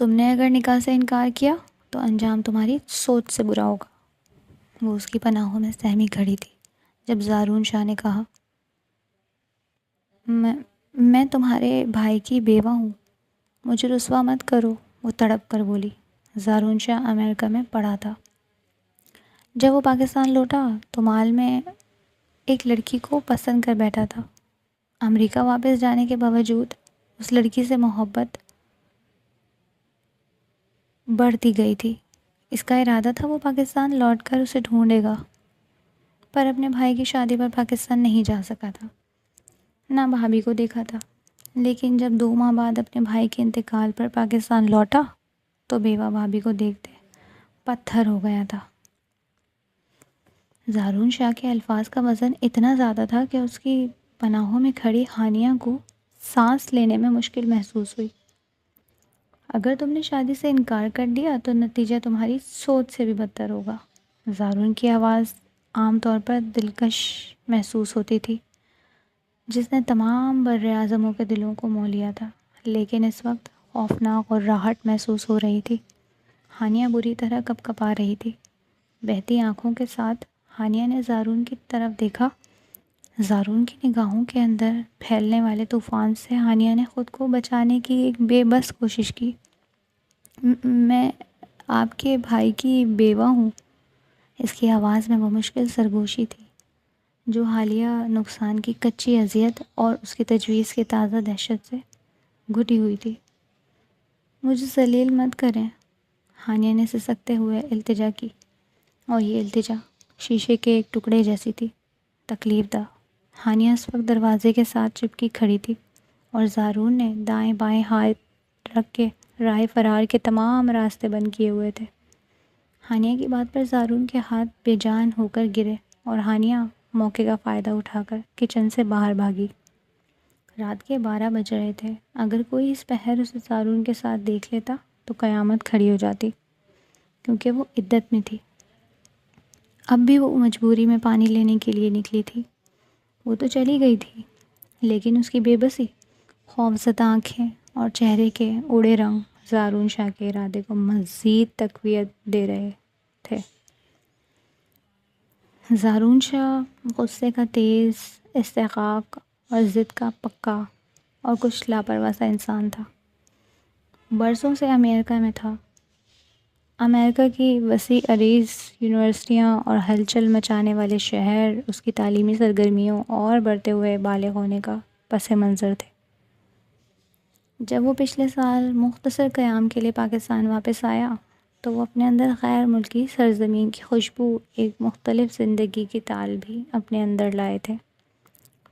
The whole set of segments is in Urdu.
تم نے اگر نکاح سے انکار کیا تو انجام تمہاری سوچ سے برا ہوگا۔ وہ اس کی پناہوں میں سہمی کھڑی تھی جب زارون شاہ نے کہا، میں تمہارے بھائی کی بیوہ ہوں، مجھے رسوا مت کرو۔ وہ تڑپ کر بولی۔ زارون شاہ امریکہ میں پڑھا تھا۔ جب وہ پاکستان لوٹا تو مال میں ایک لڑکی کو پسند کر بیٹھا تھا۔ امریکہ واپس جانے کے باوجود اس لڑکی سے محبت بڑھتی گئی تھی۔ اس کا ارادہ تھا وہ پاکستان لوٹ کر اسے ڈھونڈے گا، پر اپنے بھائی کی شادی پر پاکستان نہیں جا سکا تھا، نہ بھابھی کو دیکھا تھا۔ لیکن جب 2 ماہ بعد اپنے بھائی کے انتقال پر پاکستان لوٹا تو بیوہ بھابھی کو دیکھتے پتھر ہو گیا تھا۔ زارون شاہ کے الفاظ کا وزن اتنا زیادہ تھا کہ اس کی پناہوں میں کھڑی ہانیہ کو سانس لینے میں مشکل محسوس ہوئی۔ اگر تم نے شادی سے انکار کر دیا تو نتیجہ تمہاری سوچ سے بھی بدتر ہوگا۔ زارون کی آواز عام طور پر دلکش محسوس ہوتی تھی، جس نے تمام براعظموں کے دلوں کو مو لیا تھا، لیکن اس وقت خوفناک اور راہٹ محسوس ہو رہی تھی۔ ہانیہ بری طرح کپ کپا رہی تھی۔ بہتی آنکھوں کے ساتھ ہانیہ نے زارون کی طرف دیکھا۔ زارون کی نگاہوں کے اندر پھیلنے والے طوفان سے ہانیہ نے خود کو بچانے کی ایک بے بس کوشش کی۔ میں آپ کے بھائی کی بیوہ ہوں۔ اس کی آواز میں وہ مشکل سرگوشی تھی جو حالیہ نقصان کی کچی اذیت اور اس کی تجویز کی تازہ دہشت سے گھٹی ہوئی تھی۔ مجھے ذلیل مت کریں، ہانیہ نے سسکتے ہوئے التجا کی، اور یہ التجا شیشے کے ایک ٹکڑے جیسی تھی، تکلیف دہ۔ ہانیہ اس وقت دروازے کے ساتھ چپکی کھڑی تھی اور زارون نے دائیں بائیں ہاتھ رکھ کے راہ فرار کے تمام راستے بند کیے ہوئے تھے۔ ہانیہ کی بات پر زارون کے ہاتھ بے جان ہو کر گرے اور ہانیہ موقع کا فائدہ اٹھا کر کچن سے باہر بھاگی۔ رات کے 12 بج رہے تھے۔ اگر کوئی اس پہر اسے زارون کے ساتھ دیکھ لیتا تو قیامت کھڑی ہو جاتی، کیونکہ وہ عدت میں تھی۔ اب بھی وہ مجبوری میں پانی لینے کے لیے نکلی تھی۔ وہ تو چلی گئی تھی، لیکن اس کی بے بسی، خوفزدہ آنکھیں اور چہرے کے اڑے رنگ زارون شاہ کے ارادے کو مزید تقویت دے رہے تھے۔ زارون شاہ غصے کا تیز، استحقاق اور ضد کا پکا اور کچھ لاپرواہ سا انسان تھا۔ برسوں سے امریکہ میں تھا۔ امریکہ کی وسیع عریض یونیورسٹیاں اور ہلچل مچانے والے شہر اس کی تعلیمی سرگرمیوں اور بڑھتے ہوئے بالغ ہونے کا پس منظر تھے۔ جب وہ پچھلے سال مختصر قیام کے لیے پاکستان واپس آیا تو وہ اپنے اندر غیر ملکی سرزمین کی خوشبو، ایک مختلف زندگی کی تال بھی اپنے اندر لائے تھے۔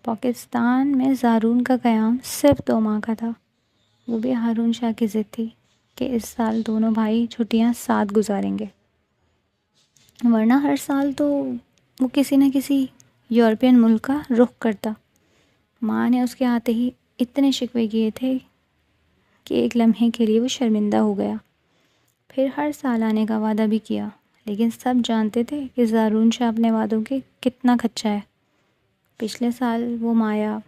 پاکستان میں زارون کا قیام صرف 2 ماہ کا تھا۔ وہ بھی ہارون شاہ کی ضد تھی کہ اس سال دونوں بھائی چھٹیاں ساتھ گزاریں گے، ورنہ ہر سال تو وہ کسی نہ کسی یورپین ملک کا رخ کرتا۔ ماں نے اس کے آتے ہی اتنے شکوے کیے تھے کہ ایک لمحے کے لیے وہ شرمندہ ہو گیا۔ پھر ہر سال آنے کا وعدہ بھی کیا، لیکن سب جانتے تھے کہ زارون شاہ اپنے وعدوں کے کتنا کچا ہے۔ پچھلے سال وہ مایا،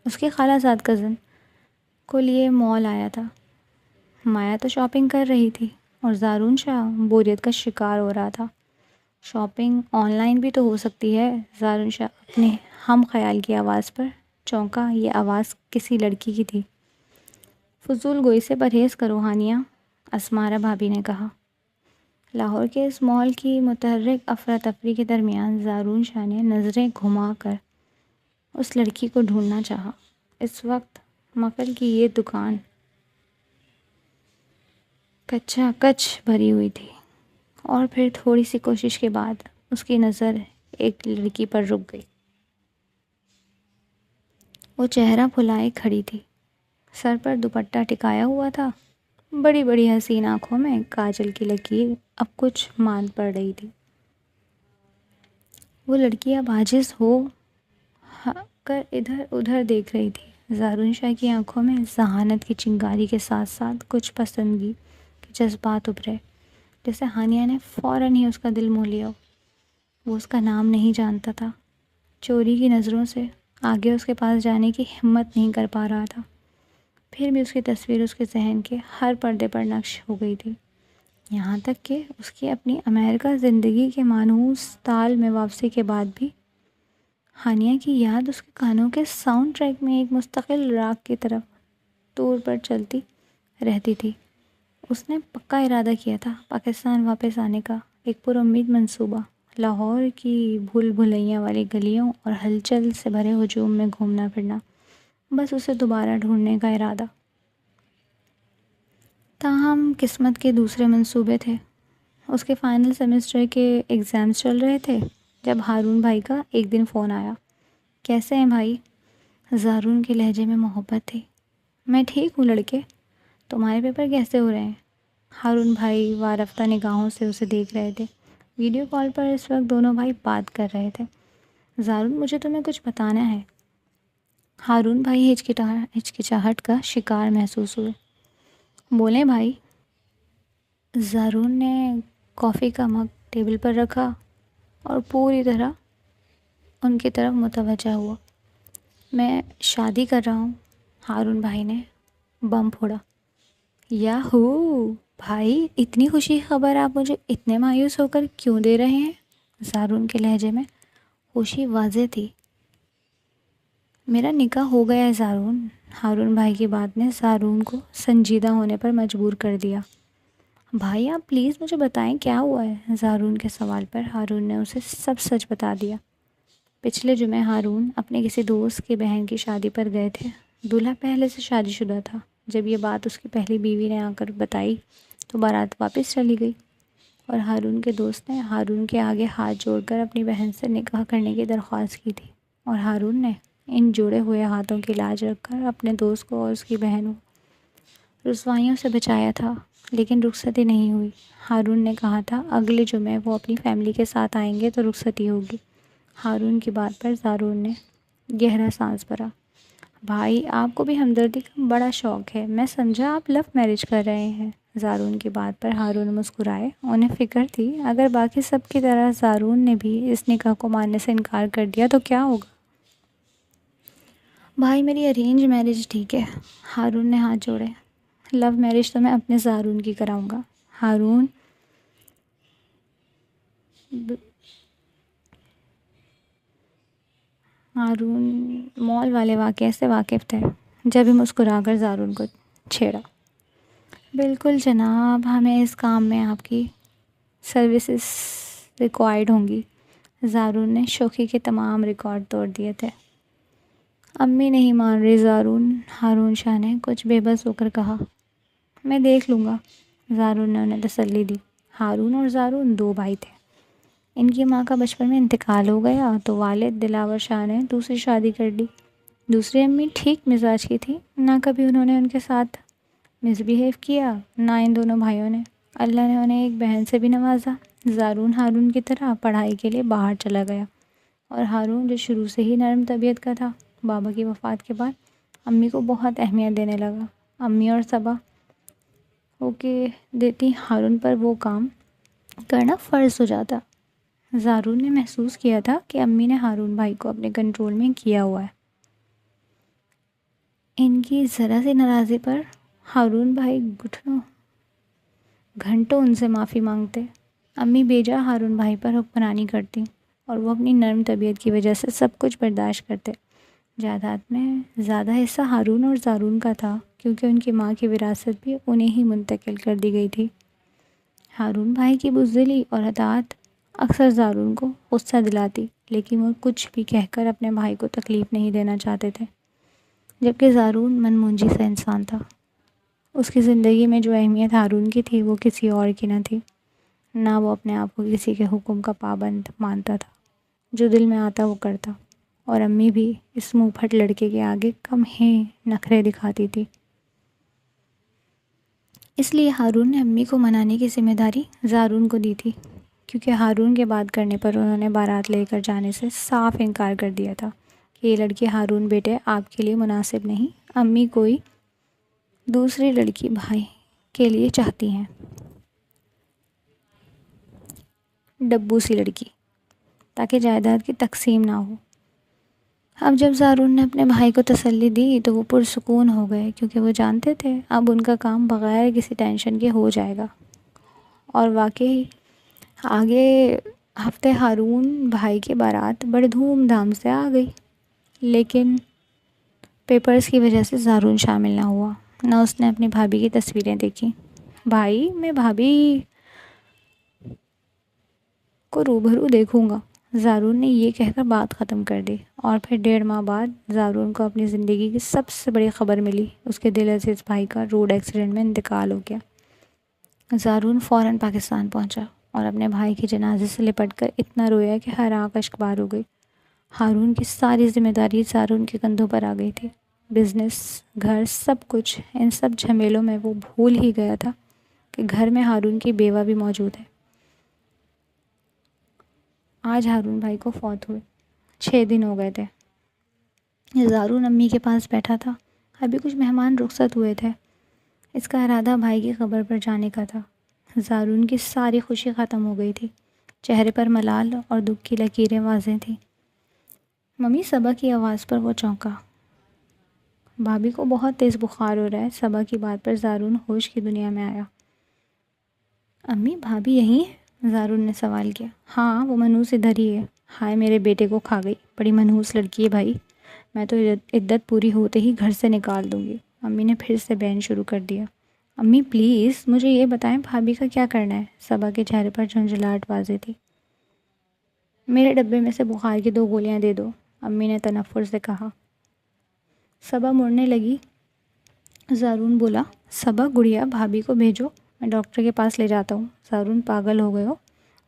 اس کے خالہ زاد کزن، کو لیے مال آیا تھا۔ مایا تو شاپنگ کر رہی تھی اور زارون شاہ بوریت کا شکار ہو رہا تھا۔ شاپنگ آن لائن بھی تو ہو سکتی ہے۔ زارون شاہ اپنے ہم خیال کی آواز پر چونکا۔ یہ آواز کسی لڑکی کی تھی۔ فضول گوئی سے پرہیز کرو ہانیہ، اسمارہ بھابھی نے کہا۔ لاہور کے اس مال کی متحرک افراتفری کے درمیان زارون شاہ نے نظریں گھما کر اس لڑکی کو ڈھونڈنا چاہا۔ اس وقت مکل کی یہ دکان کچا کچ بھری ہوئی تھی، اور پھر تھوڑی سی کوشش کے بعد اس کی نظر ایک لڑکی پر رک گئی۔ وہ چہرہ پھلائے کھڑی تھی، سر پر دوپٹہ ٹکایا ہوا تھا، بڑی بڑی حسین آنکھوں میں کاجل کی لکیر اب کچھ ماند پڑ رہی تھی۔ وہ لڑکی اب عاجز ہو کر ادھر ادھر دیکھ رہی تھی۔ زارون شاہ کی آنکھوں میں ذہانت کی چنگاری کے ساتھ ساتھ کچھ پسندگی کے جذبات ابھرے، جیسے ہانیہ نے فوراً ہی اس کا دل موہ لیا۔ وہ اس کا نام نہیں جانتا تھا، چوری کی نظروں سے آگے اس کے پاس جانے کی ہمت نہیں کر پا رہا تھا، پھر بھی اس کی تصویر اس کے ذہن کے ہر پردے پر نقش ہو گئی تھی، یہاں تک کہ اس کی اپنی امریکہ زندگی کے مانوس تال میں واپسی کے بعد بھی ہانیہ کی یاد اس کے کانوں کے ساؤنڈ ٹریک میں ایک مستقل راگ کی طرف طور پر چلتی رہتی تھی۔ اس نے پکا ارادہ کیا تھا پاکستان واپس آنے کا، ایک پر امید منصوبہ، لاہور کی بھول بھلیاں والی گلیوں اور ہلچل سے بھرے ہجوم میں گھومنا پھرنا، بس اسے دوبارہ ڈھونڈنے کا ارادہ۔ تاہم قسمت کے دوسرے منصوبے تھے۔ اس کے فائنل سیمسٹر کے ایگزامز چل رہے تھے جب ہارون بھائی کا ایک دن فون آیا۔ کیسے ہیں بھائی؟ زارون کے لہجے میں محبت تھی۔ میں ٹھیک ہوں لڑکے، تمہارے پیپر کیسے ہو رہے ہیں؟ ہارون بھائی وارفتہ نگاہوں سے اسے دیکھ رہے تھے۔ ویڈیو کال پر اس وقت دونوں بھائی بات کر رہے تھے۔ زارون مجھے تمہیں کچھ بتانا ہے۔ ہارون بھائی ہچکچاہٹ کا شکار محسوس ہوئے۔ بولیں بھائی۔ زارون نے کافی کا مگ ٹیبل پر رکھا اور پوری طرح ان کی طرف متوجہ ہوا۔ میں شادی کر رہا ہوں، ہارون بھائی نے بم پھوڑا۔ یاہو بھائی، اتنی خوشی خبر آپ مجھے اتنے مایوس ہو کر کیوں دے رہے ہیں؟ زارون کے لہجے میں خوشی واضح تھی۔ میرا نکاح ہو گیا ہے زارون۔ ہارون بھائی کی بات نے زارون کو سنجیدہ ہونے پر مجبور کر دیا۔ بھائی آپ پلیز مجھے بتائیں کیا ہوا ہے؟ زارون کے سوال پر ہارون نے اسے سب سچ بتا دیا۔ پچھلے جمعے ہارون اپنے کسی دوست کی بہن کی شادی پر گئے تھے۔ دولہا پہلے سے شادی شدہ تھا۔ جب یہ بات اس کی پہلی بیوی نے آ کر بتائی تو بارات واپس چلی گئی، اور ہارون کے دوست نے ہارون کے آگے ہاتھ جوڑ کر اپنی بہن سے نکاح کرنے کی درخواست کی تھی، اور ہارون نے ان جوڑے ہوئے ہاتھوں کی لاج رکھ کر اپنے دوست کو اور اس کی بہن کو رسوائیوں سے بچایا تھا، لیکن رخصتی نہیں ہوئی۔ ہارون نے کہا تھا اگلے جمعے وہ اپنی فیملی کے ساتھ آئیں گے تو رخصتی ہوگی۔ ہارون کی بات پر زارون نے گہرا سانس بھرا۔ بھائی آپ کو بھی ہمدردی کا بڑا شوق ہے، میں سمجھا آپ لو میرج کر رہے ہیں۔ زارون کی بات پر ہارون مسکرائے۔ انہیں فکر تھی اگر باقی سب کی طرح زارون نے بھی اس نکاح کو ماننے سے انکار کر دیا تو کیا ہوگا۔ بھائی میری ارینج میرج ٹھیک ہے۔ ہارون نے ہاتھ جوڑے۔ لو میرج تو میں اپنے زارون کی کراؤں گا۔ ہارون مال والے واقعے سے واقف تھے جب ہی مسکرا کر زارون کو چھیڑا۔ بالکل جناب، ہمیں اس کام میں آپ کی سروسز ریکوائرڈ ہوں گی۔ زارون نے شوخی کے تمام ریکارڈ توڑ دیے تھے۔ امی نہیں مان رہی زارون، ہارون شاہ نے کچھ بے بس ہو کر کہا۔ میں دیکھ لوں گا، زارون نے انہیں تسلی دی۔ ہارون اور زارون دو بھائی تھے۔ ان کی ماں کا بچپن میں انتقال ہو گیا تو والد دلاور شاہ نے دوسری شادی کر لی۔ دوسری امی ٹھیک مزاج کی تھی، نہ کبھی انہوں نے ان کے ساتھ مس بیہیو کیا، نہ ان دونوں بھائیوں نے۔ اللہ نے انہیں ایک بہن سے بھی نوازا۔ زارون ہارون کی طرح پڑھائی کے لیے باہر چلا گیا، اور ہارون جو شروع سے ہی نرم طبیعت کا تھا، بابا کی وفات کے بعد امی کو بہت اہمیت دینے لگا۔ امی اور صبا ہو کے دیتی ہارون پر وہ کام کرنا فرض ہو جاتا۔ زارون نے محسوس کیا تھا کہ امی نے ہارون بھائی کو اپنے کنٹرول میں کیا ہوا ہے۔ ان کی ذرا سی ناراضی پر ہارون بھائی گھنٹوں ان سے معافی مانگتے۔ امی بیجا ہارون بھائی پر حکمرانی کرتی، اور وہ اپنی نرم طبیعت کی وجہ سے سب کچھ برداشت کرتے۔ جائیداد میں زیادہ حصہ ہارون اور زارون کا تھا، کیونکہ ان کی ماں کی وراثت بھی انہیں ہی منتقل کر دی گئی تھی۔ ہارون بھائی کی بزدلی اور اطاعت اکثر زارون کو غصہ دلاتی، لیکن وہ کچھ بھی کہہ کر اپنے بھائی کو تکلیف نہیں دینا چاہتے تھے، جبکہ زارون من مونجی سا انسان تھا۔ اس کی زندگی میں جو اہمیت ہارون کی تھی وہ کسی اور کی نہ تھی، نہ وہ اپنے آپ کو کسی کے حکم کا پابند مانتا تھا، جو دل میں آتا وہ کرتا، اور امی بھی اس منہ پھٹ لڑکے کے آگے کم ہی نخرے دکھاتی تھی۔ اس لیے ہارون نے امی کو منانے کی ذمہ داری زارون کو دی تھی، کیونکہ ہارون کے بات کرنے پر انہوں نے بارات لے کر جانے سے صاف انکار کر دیا تھا کہ یہ لڑکی ہارون بیٹے آپ کے لیے مناسب نہیں، امی کوئی دوسری لڑکی بھائی کے لیے چاہتی ہیں، ڈبو سی لڑکی، تاکہ جائیداد کی تقسیم نہ ہو۔ اب جب زارون نے اپنے بھائی کو تسلی دی تو وہ پرسکون ہو گئے، کیونکہ وہ جانتے تھے اب ان کا کام بغیر کسی ٹینشن کے ہو جائے گا۔ اور واقعی آگے ہفتے ہارون بھائی کی بارات بڑے دھوم دھام سے آ گئی، لیکن پیپرز کی وجہ سے زارون شامل نہ ہوا، نہ اس نے اپنی بھابھی کی تصویریں دیکھی۔ بھائی، میں بھابھی کو روبرو دیکھوں گا، زارون نے یہ کہہ کر بات ختم کر دی۔ اور پھر 1.5 ماہ بعد زارون کو اپنی زندگی کی سب سے بڑی خبر ملی، اس کے دل عزیز بھائی کا روڈ ایکسیڈنٹ میں انتقال ہو گیا۔ زارون فوراً پاکستان پہنچا اور اپنے بھائی کے جنازے سے لپٹ کر اتنا رویا کہ ہر آنکھ اشک بار ہو گئی۔ ہارون کی ساری ذمہ داری زارون کے کندھوں پر آ گئی تھی، بزنس، گھر، سب کچھ۔ ان سب جھمیلوں میں وہ بھول ہی گیا تھا کہ گھر میں ہارون کی بیوہ بھی موجود ہے۔ آج ہارون بھائی کو فوت ہوئے 6 دن ہو گئے تھے۔ زارون امی کے پاس بیٹھا تھا، ابھی کچھ مہمان رخصت ہوئے تھے، اس کا ارادہ بھائی کی قبر پر جانے کا تھا۔ زارون کی ساری خوشی ختم ہو گئی تھی، چہرے پر ملال اور دکھ کی لکیریں واضح تھیں۔ ممی، صبا کی آواز پر وہ چونکا۔ بھابھی کو بہت تیز بخار ہو رہا ہے، صبا کی بات پر زارون ہوش کی دنیا میں آیا۔ امی، بھابھی یہیں ہے؟ زارون نے سوال کیا۔ ہاں، وہ منحوس ادھر ہی ہے۔ ہائے، میرے بیٹے کو کھا گئی، بڑی منحوس لڑکی ہے بھائی، میں تو عدت پوری ہوتے ہی گھر سے نکال دوں گی۔ امی نے پھر سے بین شروع کر دیا۔ امی پلیز مجھے یہ بتائیں بھابھی کا کیا کرنا ہے؟ صبا کے چہرے پر جھنجھلاہٹ واضح تھی۔ میرے ڈبے میں سے بخار کی 2 گولیاں دے دو، امی نے تنفر سے کہا۔ صبا مڑنے لگی۔ زارون بولا، صبا گڑیا، بھابھی کو بھیجو، میں ڈاکٹر کے پاس لے جاتا ہوں۔ زارون، پاگل ہو گئے ہو؟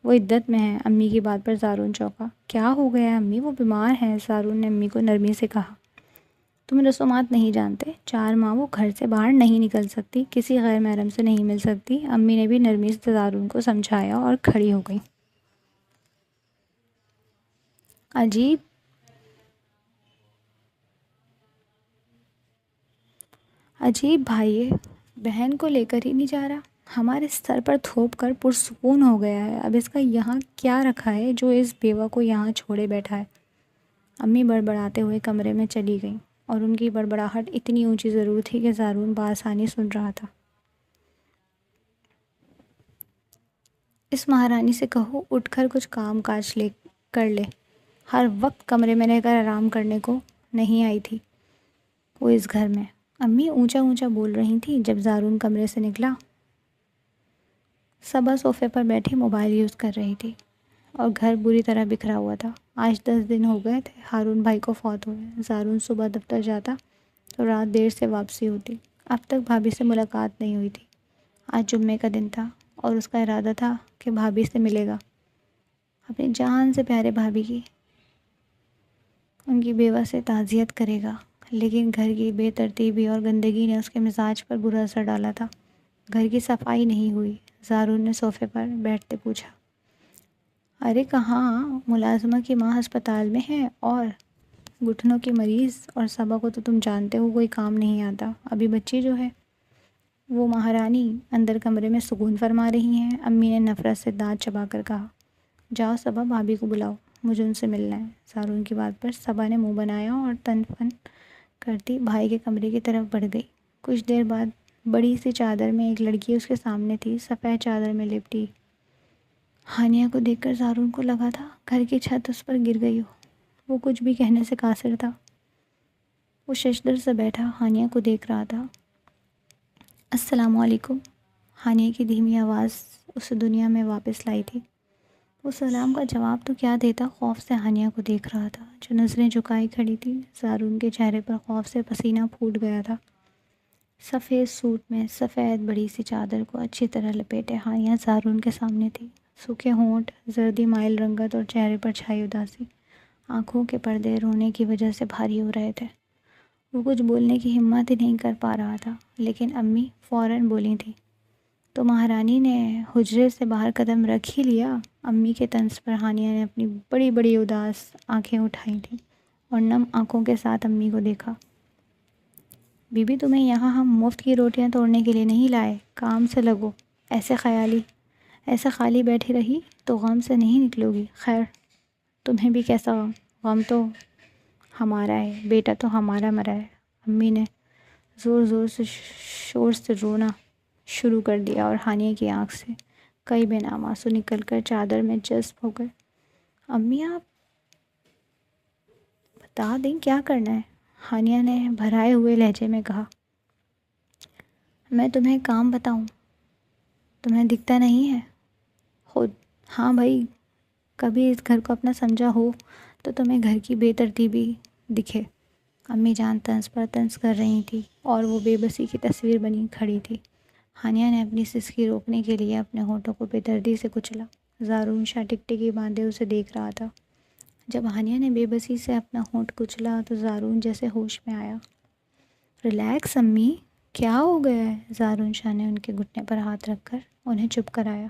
وہ عدت میں ہے۔ امی کی بات پر زارون چونکا۔ کیا ہو گیا ہے امی؟ وہ بیمار ہیں، زارون نے امی کو نرمی سے کہا۔ تم رسومات نہیں جانتے، 4 ماہ وہ گھر سے باہر نہیں نکل سکتی، کسی غیر محرم سے نہیں مل سکتی۔ امی نے بھی نرمی سے زارون کو سمجھایا اور کھڑی ہو گئی۔ عجیب بھائی ہے، بہن کو لے کر ہی نہیں جا رہا، ہمارے سر پر تھوپ کر پرسکون ہو گیا ہے، اب اس کا یہاں کیا رکھا ہے جو اس بیوہ کو یہاں چھوڑے بیٹھا ہے؟ امی بڑبڑاتے ہوئے کمرے میں چلی گئیں، اور ان کی بڑبڑاہٹ اتنی اونچی ضرور تھی کہ زارون بآسانی سن رہا تھا۔ اس مہارانی سے کہو اٹھ کر کچھ کام کاج کر لے، ہر وقت کمرے میں رہ کر آرام کرنے کو نہیں آئی تھی وہ اس گھر میں۔ امی اونچا اونچا بول رہی تھیں جب زارون کمرے سے نکلا۔ صبا صوفے پر بیٹھی موبائل یوز کر رہی تھی، اور گھر بری طرح بکھرا ہوا تھا۔ آج 10 دن ہو گئے تھے ہارون بھائی کو فوت ہوئے۔ زارون صبح دفتر جاتا تو رات دیر سے واپسی ہوتی۔ اب تک بھابھی سے ملاقات نہیں ہوئی تھی۔ آج جمعے کا دن تھا اور اس کا ارادہ تھا کہ بھابھی سے ملے گا، اپنی جان سے پیارے بھابھی کی، ان کی بیوہ سے تعزیت کرے گا۔ لیکن گھر کی بے ترتیبی اور گندگی نے اس کے مزاج پر برا اثر ڈالا تھا۔ گھر کی صفائی نہیں ہوئی۔ زارون نے صوفے پر بیٹھتے پوچھا، ارے کہاں؟ ملازمہ کی ماں ہسپتال میں ہے اور گھٹنوں کی مریض، اور صبا کو تو تم جانتے ہو کوئی کام نہیں آتا، ابھی بچی جو ہے وہ مہارانی اندر کمرے میں سکون فرما رہی ہیں۔ امی نے نفرت سے دانت چبا کر کہا۔ جاؤ صبا، بھابھی کو بلاؤ، مجھے ان سے ملنا ہے۔ زارون کی بات پر صبا نے منہ بنایا اور تن فن کرتی بھائی کے کمرے کی طرف بڑھ گئی۔ کچھ دیر بعد بڑی سی چادر میں ایک لڑکی اس کے سامنے تھی، سفید چادر میں لپٹی۔ ہانیہ کو دیکھ کر زارون کو لگا تھا گھر کی چھت اس پر گر گئی ہو۔ وہ کچھ بھی کہنے سے قاصر تھا۔ وہ ششدر سے بیٹھا ہانیہ کو دیکھ رہا تھا۔ السلام علیکم، ہانیہ کی دھیمی آواز اسے دنیا میں واپس لائی تھی۔ وہ سلام کا جواب تو کیا دیتا، خوف سے ہانیہ کو دیکھ رہا تھا جو نظریں جھکائی کھڑی تھی۔ زارون کے چہرے پر خوف سے پسینہ پھوٹ گیا تھا۔ سفید سوٹ میں سفید بڑی سی چادر کو اچھی طرح لپیٹے ہانیہ زارون کے سامنے تھی۔ سوکھے ہونٹ، زردی مائل رنگت اور چہرے پر چھائی اداسی، آنکھوں کے پردے رونے کی وجہ سے بھاری ہو رہے تھے۔ وہ کچھ بولنے کی ہمت ہی نہیں کر پا رہا تھا، لیکن امی فوراً بولی تھی، تو مہارانی نے حجرے سے باہر قدم رکھ ہی لیا؟ امی کے طنز پر ہانیہ نے اپنی بڑی بڑی اداس آنکھیں اٹھائی تھیں اور نم آنکھوں کے ساتھ امی کو دیکھا۔ بی بی، تمہیں یہاں ہم مفت کی روٹیاں توڑنے کے لیے نہیں لائے، کام سے لگو، ایسے خالی بیٹھی رہی تو غم سے نہیں نکلو گی۔ خیر، تمہیں بھی کیسا غم؟ غم تو ہمارا ہے بیٹا تو ہمارا مرا ہے۔ امی نے زور سے شور سے رونا شروع کر دیا اور ہانیہ کی آنکھ سے کئی بے نام آنسو نکل کر چادر میں جذب ہو گئے۔ امی آپ بتا دیں کیا کرنا ہے؟ ہانیہ نے بھرائے ہوئے لہجے میں کہا۔ میں تمہیں کام بتاؤں؟ تمہیں دکھتا نہیں ہے خود؟ ہاں بھائی، کبھی اس گھر کو اپنا سمجھا ہو تو تمہیں گھر کی بے ترتیبی دکھے۔ امی جان طنز پر طنز کر رہی تھی اور وہ بے بسی کی تصویر بنی کھڑی تھی۔ ہانیہ نے اپنی سسکی روکنے کے لیے اپنے ہونٹوں کو بے دردی سے کچلا۔ زارون شاہ ٹکٹکی باندھے اسے دیکھ رہا تھا۔ جب ہانیہ نے بے بسی سے اپنا ہونٹ کچلا تو زارون جیسے ہوش میں آیا۔ ریلیکس امی، کیا ہو گیا ہے؟ زارون شاہ نے ان کے گھٹنے پر ہاتھ رکھ کر انہیں چپ کرایا۔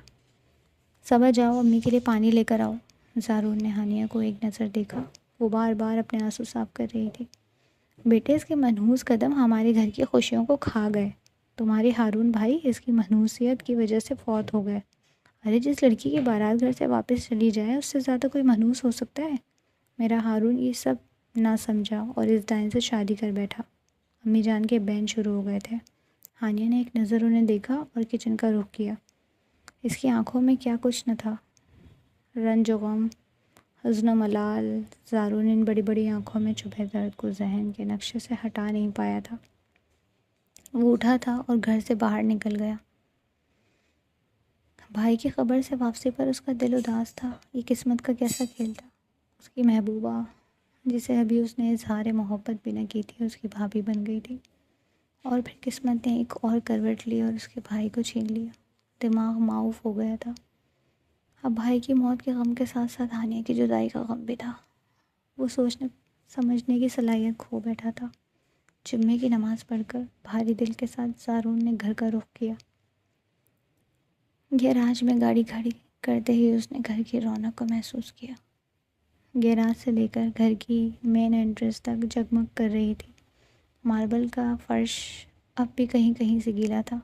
صبا جاؤ امی کے لیے پانی لے کر آؤ۔ زارون نے ہانیہ کو ایک نظر دیکھا۔ وہ بار بار اپنے آنسو صاف کر رہی تھی۔ بیٹے، اس کے منحوس قدم ہمارے گھر کی خوشیوں کو کھا گئے۔ تمہارے ہارون بھائی اس کی منحوسیت کی وجہ سے فوت ہو گئے۔ ارے جس لڑکی کی بارات گھر سے واپس چلی جائے اس سے زیادہ کوئی منحوس ہو سکتا ہے؟ میرا ہارون یہ سب نہ سمجھا اور اس ڈائن سے شادی کر بیٹھا۔ امی جان کے بین شروع ہو گئے تھے۔ ہانیہ نے ایک نظر انہیں دیکھا اور کچن کا رخ کیا۔ اس کی آنکھوں میں کیا کچھ نہ تھا، رنج و غم، حزن و ملال۔ زارون ان بڑی بڑی آنکھوں میں چھپے درد کو ذہن کے نقشے سے ہٹا نہیں پایا تھا۔ وہ اٹھا تھا اور گھر سے باہر نکل گیا۔ بھائی کی خبر سے واپسی پر اس کا دل اداس تھا۔ یہ قسمت کا کیسا کھیل تھا؟ اس کی محبوبہ، جسے ابھی اس نے اظہار محبت بھی نہ کی تھی، اس کی بھابھی بن گئی تھی، اور پھر قسمت نے ایک اور کروٹ لی اور اس کے بھائی کو چھین لیا۔ دماغ معاف ہو گیا تھا۔ اب بھائی کی موت کے غم کے ساتھ ساتھ ہانیہ کی جدائی کا غم بھی تھا۔ وہ سوچنے سمجھنے کی صلاحیت کھو بیٹھا تھا۔ جمعے کی نماز پڑھ کر بھاری دل کے ساتھ زارون نے گھر کا رخ کیا۔ گیراج میں گاڑی کھڑی کرتے ہی اس نے گھر کی رونق کو محسوس کیا۔ گیراج سے لے کر گھر کی مین انٹرنس تک جگمگ کر رہی تھی۔ ماربل کا فرش اب بھی کہیں کہیں سے گیلا تھا،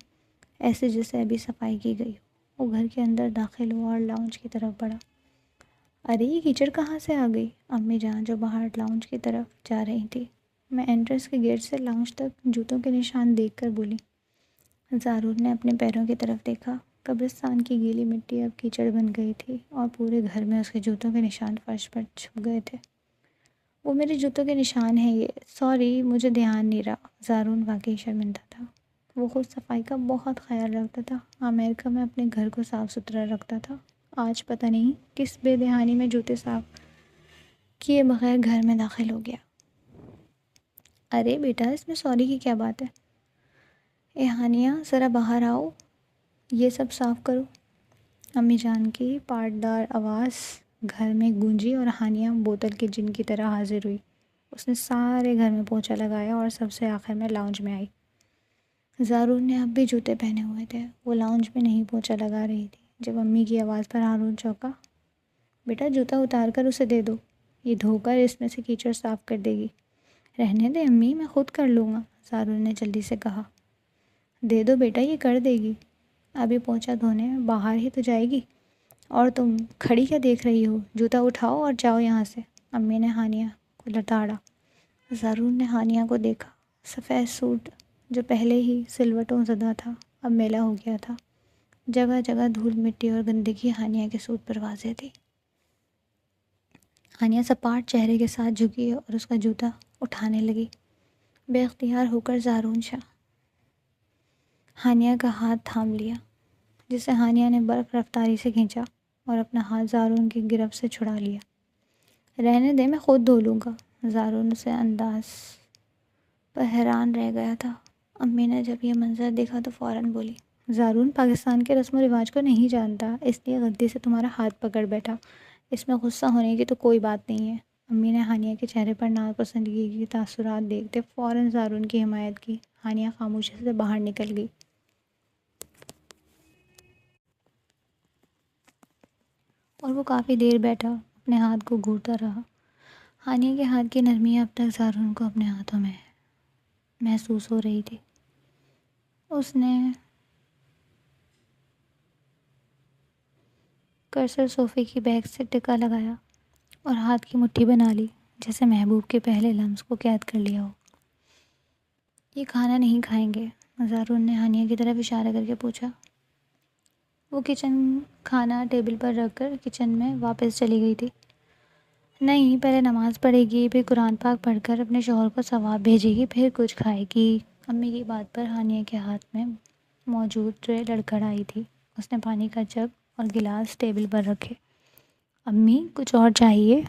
ایسے جیسے ابھی صفائی کی گئی ہو۔ وہ گھر کے اندر داخل ہوا اور لاؤنج کی طرف بڑھا۔ ارے یہ کیچڑ کہاں سے آ گئی؟ امی جان جو باہر لاؤنج کی طرف جا رہی تھی، میں انٹرنس کے گیٹ سے لاؤنج تک جوتوں کے نشان دیکھ کر بولی۔ زارون نے اپنے پیروں کی طرف دیکھا۔ قبرستان کی گیلی مٹی اب کیچڑ بن گئی تھی اور پورے گھر میں اس کے جوتوں کے نشان فرش پر چھپ گئے تھے۔ وہ میرے جوتوں کے نشان ہیں یہ، سوری مجھے دھیان نہیں رہا۔ زارون واقعی شرمندہ تھا۔ وہ خود صفائی کا بہت خیال رکھتا تھا۔ امریکہ میں اپنے گھر کو صاف ستھرا رکھتا تھا۔ آج پتہ نہیں کس بے دھیانی میں جوتے صاف کیے بغیر گھر میں داخل ہو گیا۔ ارے بیٹا، اس میں سوری کی کیا بات ہے؟ اے ہانیہ، ذرا باہر آؤ، یہ سب صاف کرو۔ امی جان کی پاٹدار آواز گھر میں گونجی اور ہانیہ بوتل کے جن کی طرح حاضر ہوئی۔ اس نے سارے گھر میں پوچھا لگایا اور سب سے آخر میں لاؤنج میں آئی۔ زارون نے اب بھی جوتے پہنے ہوئے تھے۔ وہ لاؤنج میں نہیں پوچھا لگا رہی تھی۔ جب امی کی آواز پر ہارون چونکا۔ بیٹا جوتا اتار کر اسے دے دو، یہ دھو کر اس میں سے کیچڑ صاف کر دے گی۔ رہنے دے امی، میں خود کر لوں گا، زارون نے جلدی سے کہا۔ دے دو بیٹا، یہ کر دے گی، ابھی پوچھا دھونے باہر ہی تو جائے گی۔ اور تم کھڑی کیا دیکھ رہی ہو؟ جوتا اٹھاؤ اور جاؤ یہاں سے۔ امی نے ہانیہ کو لتاڑا۔ زارون نے ہانیہ کو دیکھا۔ سفید سوٹ جو پہلے ہی سلوٹوں زدہ تھا اب میلا ہو گیا تھا۔ جگہ جگہ دھول مٹی اور گندگی ہانیہ کے سوٹ پر واضح تھی۔ ہانیہ سپاٹ چہرے کے ساتھ جھکی اور اس کا جوتا اٹھانے لگی۔ بے اختیار ہو کر زارون شاہ ہانیہ کا ہاتھ تھام لیا، جسے ہانیہ نے برق رفتاری سے کھینچا اور اپنا ہاتھ زارون کی گرفت سے چھڑا لیا۔ رہنے دے، میں خود دھو لوں گا۔ زارون اسے انداز پر حیران رہ گیا تھا۔ امی نے جب یہ منظر دیکھا تو فوراً بولی، زارون پاکستان کے رسم و رواج کو نہیں جانتا، اس لیے غلطی سے تمہارا ہاتھ پکڑ بیٹھا، اس میں غصہ ہونے کی تو کوئی بات نہیں ہے۔ امی نے ہانیہ کے چہرے پر ناپسندگی کے تاثرات دیکھتے فوراً زارون کی حمایت کی۔ ہانیہ خاموشی سے باہر نکل گئی۔ اور وہ کافی دیر بیٹھا اپنے ہاتھ کو گھورتا رہا۔ ہانیہ کے ہاتھ کی نرمی اب تک زارون کو اپنے ہاتھوں میں محسوس ہو رہی تھی۔ اس نے کرسر صوفے کی بیک سے ٹکا لگایا اور ہاتھ کی مٹھی بنا لی۔ جیسے محبوب کے پہلے لمس کو قید کر لیا ہو۔ یہ کھانا نہیں کھائیں گے؟ زارون نے ہانیہ کی طرف اشارہ کر کے پوچھا۔ وہ کھانا ٹیبل پر رکھ کر کچن میں واپس چلی گئی تھی۔ نہیں، پہلے نماز پڑھے گی، پھر قرآن پاک پڑھ کر اپنے شوہر کو ثواب بھیجے گی، پھر کچھ کھائے گی۔ امی کی بات پر ہانیہ کے ہاتھ میں موجود ٹرے لڑکھڑ آئی تھی۔ اس نے پانی کا جگ اور گلاس ٹیبل پر رکھے۔ امی، کچھ اور چاہیے؟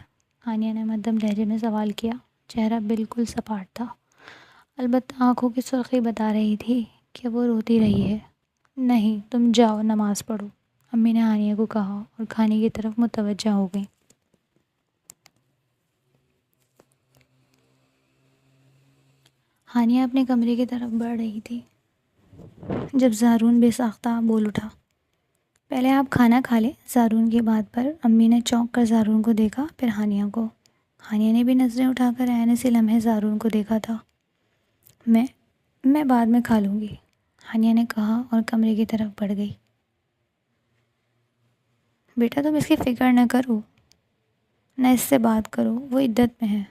ہانیہ نے مدھم لہجے میں سوال کیا۔ چہرہ بالکل سپاٹ تھا، البتہ آنکھوں کی سرخی بتا رہی تھی کہ وہ روتی رہی ہے۔ نہیں، تم جاؤ نماز پڑھو، امی نے ہانیہ کو کہا اور کھانے کی طرف متوجہ ہو گئی۔ ہانیہ اپنے کمرے کی طرف بڑھ رہی تھی جب زارون بے ساختہ بول اٹھا۔ پہلے آپ کھانا کھا لیں۔ زارون کی بات پر امی نے چونک کر زارون کو دیکھا، پھر ہانیہ کو۔ ہانیہ نے بھی نظریں اٹھا کر عین اسی لمحے زارون کو دیکھا تھا۔ میں بعد میں کھا لوں گی، ہانیہ نے کہا اور کمرے کی طرف بڑھ گئی۔ بیٹا تم اس کی فکر نہ کرو، نہ اس سے بات کرو، وہ عدت میں ہے،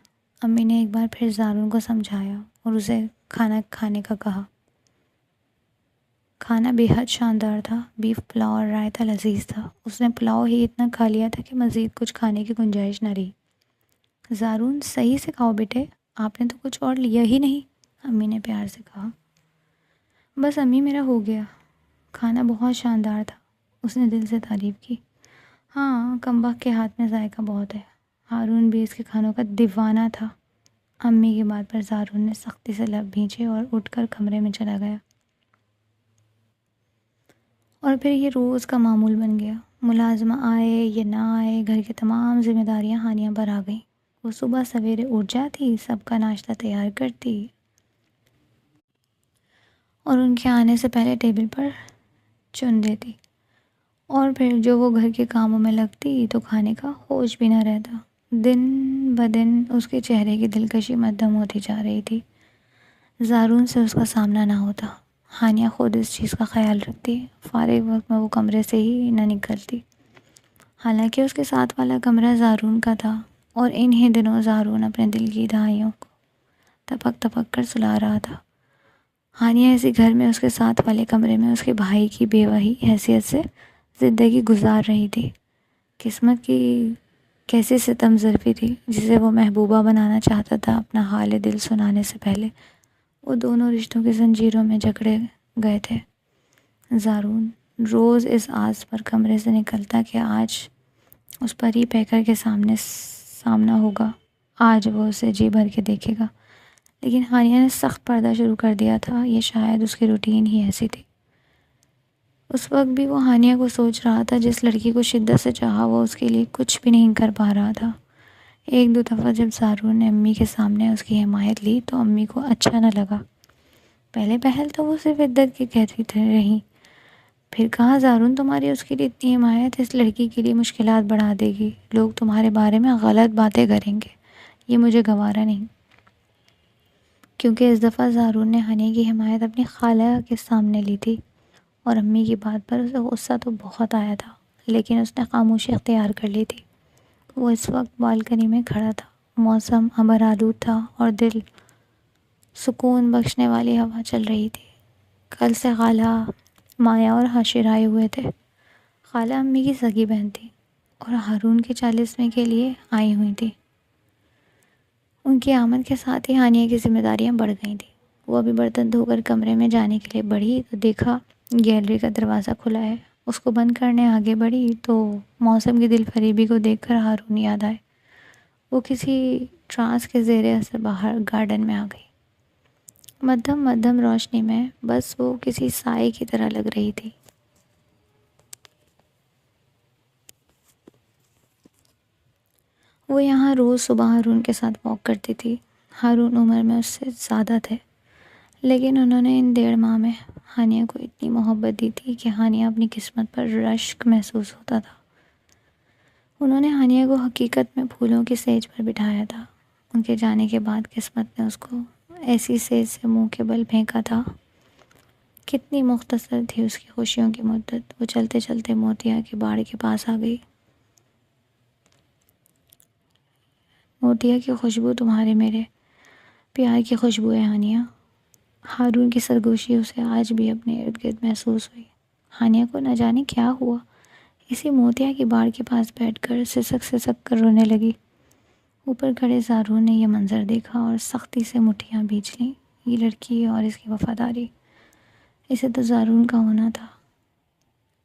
امی نے ایک بار پھر زارون کو سمجھایا اور اسے کھانا کھانے کا کہا۔ کھانا بے حد شاندار تھا، بیف پلاؤ اور رائتا لذیذ تھا۔ اس نے پلاؤ ہی اتنا کھا لیا تھا کہ مزید کچھ کھانے کی گنجائش نہ رہی۔ زارون، صحیح سے کھاؤ بیٹے، آپ نے تو کچھ اور لیا ہی نہیں، امی نے پیار سے کہا۔ بس امی، میرا ہو گیا، کھانا بہت شاندار تھا، اس نے دل سے تعریف کی۔ ہاں، کم بخت کے ہاتھ میں ذائقہ بہت ہے، ہارون بھی اس کے کھانوں کا دیوانہ تھا۔ امی کی بات پر زارون نے سختی سے لب بھینچے اور اٹھ کر کمرے میں چلا گیا۔ اور پھر یہ روز کا معمول بن گیا، ملازمہ آئے یا نہ آئے، گھر کی تمام ذمہ داریاں ہانیہ پر آ گئیں۔ وہ صبح سویرے اٹھ جاتی، سب کا ناشتہ تیار کرتی اور ان کے آنے سے پہلے ٹیبل پر چن دیتی، اور پھر جو وہ گھر کے کاموں میں لگتی تو کھانے کا ہوش بھی نہ رہتا۔ دن بدن اس کے چہرے کی دلکشی مدھم ہوتی جا رہی تھی۔ زارون سے اس کا سامنا نہ ہوتا، ہانیہ خود اس چیز کا خیال رکھتی، فارغ وقت میں وہ کمرے سے ہی نہ نکلتی۔ حالانکہ اس کے ساتھ والا کمرہ زارون کا تھا، اور انہی دنوں زارون اپنے دل کی دہائیوں کو تپک تپک کر سلا رہا تھا۔ ہانیہ اسی گھر میں اس کے ساتھ والے کمرے میں اس کے بھائی کی بیوہ حیثیت سے زندگی گزار رہی تھی۔ قسمت کی کیسی ستم ظرفی تھی جسے وہ محبوبہ بنانا چاہتا تھا اپنا حال دل سنانے سے پہلے۔ وہ دونوں رشتوں کی زنجیروں میں جکڑے گئے تھے۔ زارون روز اس آس پر کمرے سے نکلتا کہ آج اس پری پیکر کے سامنا ہوگا، آج وہ اسے جی بھر کے دیکھے گا، لیکن ہانیہ نے سخت پردہ شروع کر دیا تھا۔ یہ شاید اس کی روٹین ہی ایسی تھی۔ اس وقت بھی وہ ہانیہ کو سوچ رہا تھا جس لڑکی کو شدت سے چاہا وہ اس کے لیے کچھ بھی نہیں کر پا رہا تھا۔ ایک دو دفعہ جب زارون نے امی کے سامنے اس کی حمایت لی تو امی کو اچھا نہ لگا۔ پہلے پہل تو وہ صرف عدت کی کہتی رہی، پھر کہا زارون تمہاری اس کے لیے اتنی حمایت اس لڑکی کے لیے مشکلات بڑھا دے گی، لوگ تمہارے بارے میں غلط باتیں کریں گے، یہ مجھے گوارا نہیں۔ کیونکہ اس دفعہ زارون نے ہانیہ کی حمایت اپنی خالہ کے سامنے لی تھی، اور امی کی بات پر اسے غصہ تو بہت آیا تھا، لیکن اس نے خاموشی اختیار کر لی تھی۔ وہ اس وقت بالکنی میں کھڑا تھا، موسم ابر آلود تھا اور دل سکون بخشنے والی ہوا چل رہی تھی۔ کل سے خالہ، مایا اور حاشر آئے ہوئے تھے۔ خالہ امی کی سگی بہن تھی اور ہارون کے 40ویں کے لیے آئی ہوئی تھی۔ ان کی آمد کے ساتھ ہی ہانیہ کی ذمہ داریاں بڑھ گئی تھیں۔ وہ ابھی برتن دھو کر کمرے میں جانے کے لیے بڑھی تو دیکھا گیلری کا دروازہ کھلا ہے۔ اس کو بند کرنے آگے بڑھی تو موسم کی دل فریبی کو دیکھ کر ہارون یاد آئے۔ وہ کسی ٹرانس کے زیر اثر باہر گارڈن میں آ گئی۔ مدھم روشنی میں بس وہ کسی سائے کی طرح لگ رہی تھی۔ وہ یہاں روز صبح ہارون کے ساتھ واک کرتی تھی۔ ہارون عمر میں اس سے زیادہ تھے، لیکن انہوں نے ان 1.5 ماہ میں ہانیہ کو اتنی محبت دی تھی کہ ہانیہ اپنی قسمت پر رشک محسوس ہوتا تھا۔ انہوں نے ہانیہ کو حقیقت میں پھولوں کی سیج پر بٹھایا تھا۔ ان کے جانے کے بعد قسمت نے اس کو ایسی سیج سے منہ کے بل پھینکا تھا۔ کتنی مختصر تھی اس کی خوشیوں کی مدت۔ وہ چلتے چلتے موتیا کے باڑ کے پاس آ گئی۔ موتیا کی خوشبو تمہارے میرے پیار کی خوشبو ہے ہانیہ۔ ہارون کی سرگوشی اسے آج بھی اپنے ارد گرد محسوس ہوئی۔ ہانیہ کو نہ جانے کیا ہوا، اسی موتیا کی باڑ کے پاس بیٹھ کر سسک سسک کر رونے لگی۔ اوپر کھڑے زارون نے یہ منظر دیکھا اور سختی سے مٹھیاں بھیج لیں۔ یہ لڑکی اور اس کی وفاداری، اسے تو زارون کا ہونا تھا،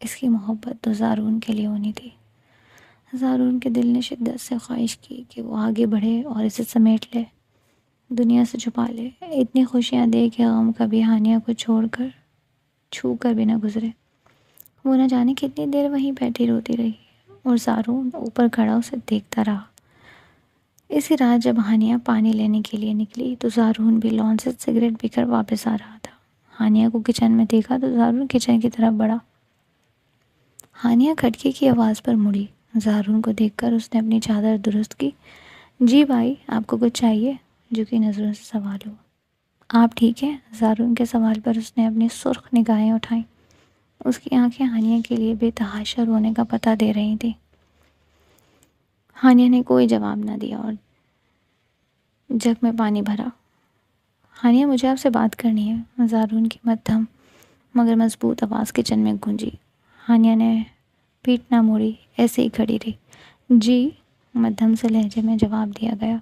اس کی محبت تو زارون کے لیے ہونی تھی۔ زارون کے دل نے شدت سے خواہش کی کہ وہ آگے بڑھے اور اسے سمیٹ لے، دنیا سے چھپا لے، اتنی خوشیاں دے کہ غم کبھی ہانیہ کو چھوڑ کر چھو کر بھی نہ گزرے۔ وہ نہ جانے کتنی دیر وہیں بیٹھی روتی رہی اور زارون اوپر کھڑا اسے دیکھتا رہا۔ اسی رات جب ہانیہ پانی لینے کے لیے نکلی تو زارون بھی لان سے سگریٹ پی کر واپس آ رہا تھا۔ ہانیہ کو کچن میں دیکھا تو زارون کچن کی طرف بڑھا۔ ہانیہ کھٹکے کی آواز پر مڑی۔ زارون کو دیکھ کر اس نے اپنی چادر درست کی۔ جی بھائی، آپ کو کچھ چاہیے؟ جھکی نظروں سے سوال ہوا۔ آپ ٹھیک ہیں؟ زارون کے سوال پر اس نے اپنی سرخ نگاہیں اٹھائیں۔ اس کی آنکھیں ہانیہ کے لیے بے تحاشا رونے کا پتہ دے رہی تھیں۔ ہانیہ نے کوئی جواب نہ دیا اور جگ میں پانی بھرا۔ ہانیہ، مجھے آپ سے بات کرنی ہے، زارون کی مدھم مگر مضبوط آواز کچن میں گونجی۔ ہانیہ نے پیٹھ نہ موڑی، ایسے ہی کھڑی رہی۔ جی، مدھم سے لہجے میں جواب دیا گیا۔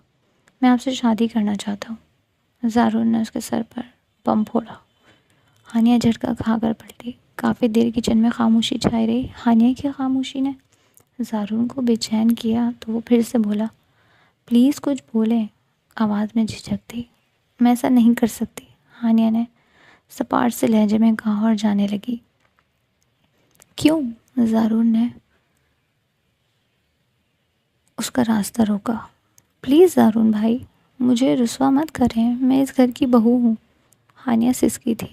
میں آپ سے شادی کرنا چاہتا ہوں۔ زارون نے اس کے سر پر بم پھوڑا۔ ہانیہ جھٹکا کھا کر پلٹی۔ کافی دیر کچن میں خاموشی چھائی رہی۔ ہانیہ کی خاموشی نے زارون کو بے چین کیا تو وہ پھر سے بولا، پلیز کچھ بولیں۔ آواز میں جھجک تھی۔ میں ایسا نہیں کر سکتی، ہانیہ نے سپاٹ سے لہجے میں کہا اور جانے لگی۔ کیوں؟ زارون نے اس کا راستہ روکا۔ پلیز زارون بھائی، مجھے رسوا مت کریں، میں اس گھر کی بہو ہوں۔ ہانیہ سسکی تھی۔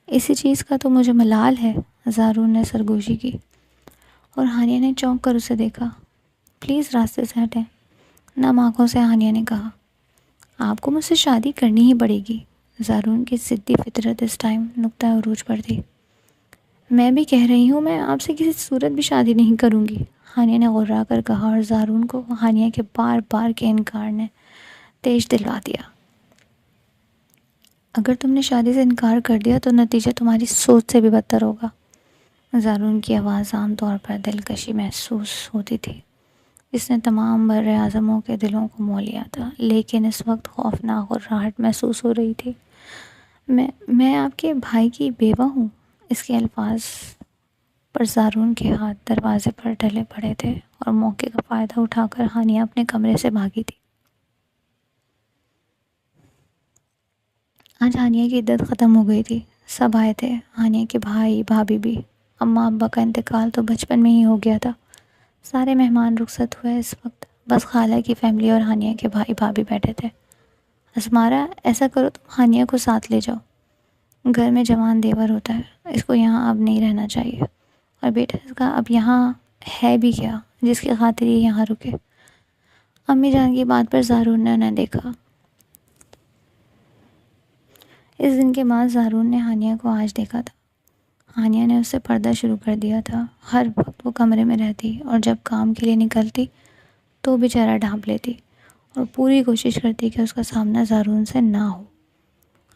اسی چیز کا تو مجھے ملال ہے، زارون نے سرگوشی کی اور ہانیہ نے چونک کر اسے دیکھا۔ پلیز راستے سے ہٹیں، نم آنکھوں سے ہانیہ نے کہا۔ آپ کو مجھ سے شادی کرنی ہی پڑے گی۔ زارون کی ضدی فطرت اس ٹائم نقطہ عروج پر تھی۔ میں بھی کہہ رہی ہوں، میں آپ سے کسی صورت بھی شادی نہیں کروں گی، ہانیہ نے غرا کر کہا اور زارون کو ہانیہ کے بار بار کے انکار نے تیش دلوا دیا۔ اگر تم نے شادی سے انکار کر دیا تو نتیجہ تمہاری سوچ سے بھی بدتر ہوگا۔ زارون کی آواز عام طور پر دلکشی محسوس ہوتی تھی، جس نے تمام بر اعظموں کے دلوں کو مول لیا تھا، لیکن اس وقت خوفناک اور راہٹ محسوس ہو رہی تھی۔ میں آپ کے بھائی کی بیوہ ہوں۔ اس کے الفاظ پر زارون کے ہاتھ دروازے پر ڈلے پڑے تھے اور موقع کا فائدہ اٹھا کر ہانیہ اپنے کمرے سے بھاگی تھی۔ آج ہانیہ کی عدت ختم ہو گئی تھی۔ سب آئے تھے، ہانیہ کے بھائی بھابھی بھی۔ اماں ابا کا انتقال تو بچپن میں ہی ہو گیا تھا۔ سارے مہمان رخصت ہوئے اس وقت، بس خالہ کی فیملی اور ہانیہ کے بھائی بھابھی بیٹھے تھے۔ اسمارا، ایسا کرو تم ہانیہ کو ساتھ لے جاؤ، گھر میں جوان دیور ہوتا ہے، اس کو یہاں اب نہیں رہنا چاہیے، اور بیٹا اس کا اب یہاں ہے بھی کیا جس کی خاطر یہ یہاں رکے۔ امی جان کی بات پر زارون نے انہیں دیکھا۔ اس دن کے بعد زارون نے ہانیہ کو آج دیکھا تھا۔ ہانیہ نے اس سے پردہ شروع کر دیا تھا۔ ہر وقت وہ کمرے میں رہتی اور جب کام کے لیے نکلتی تو بھی چہرہ ڈھانپ لیتی اور پوری کوشش کرتی کہ اس کا سامنا زارون سے نہ ہو۔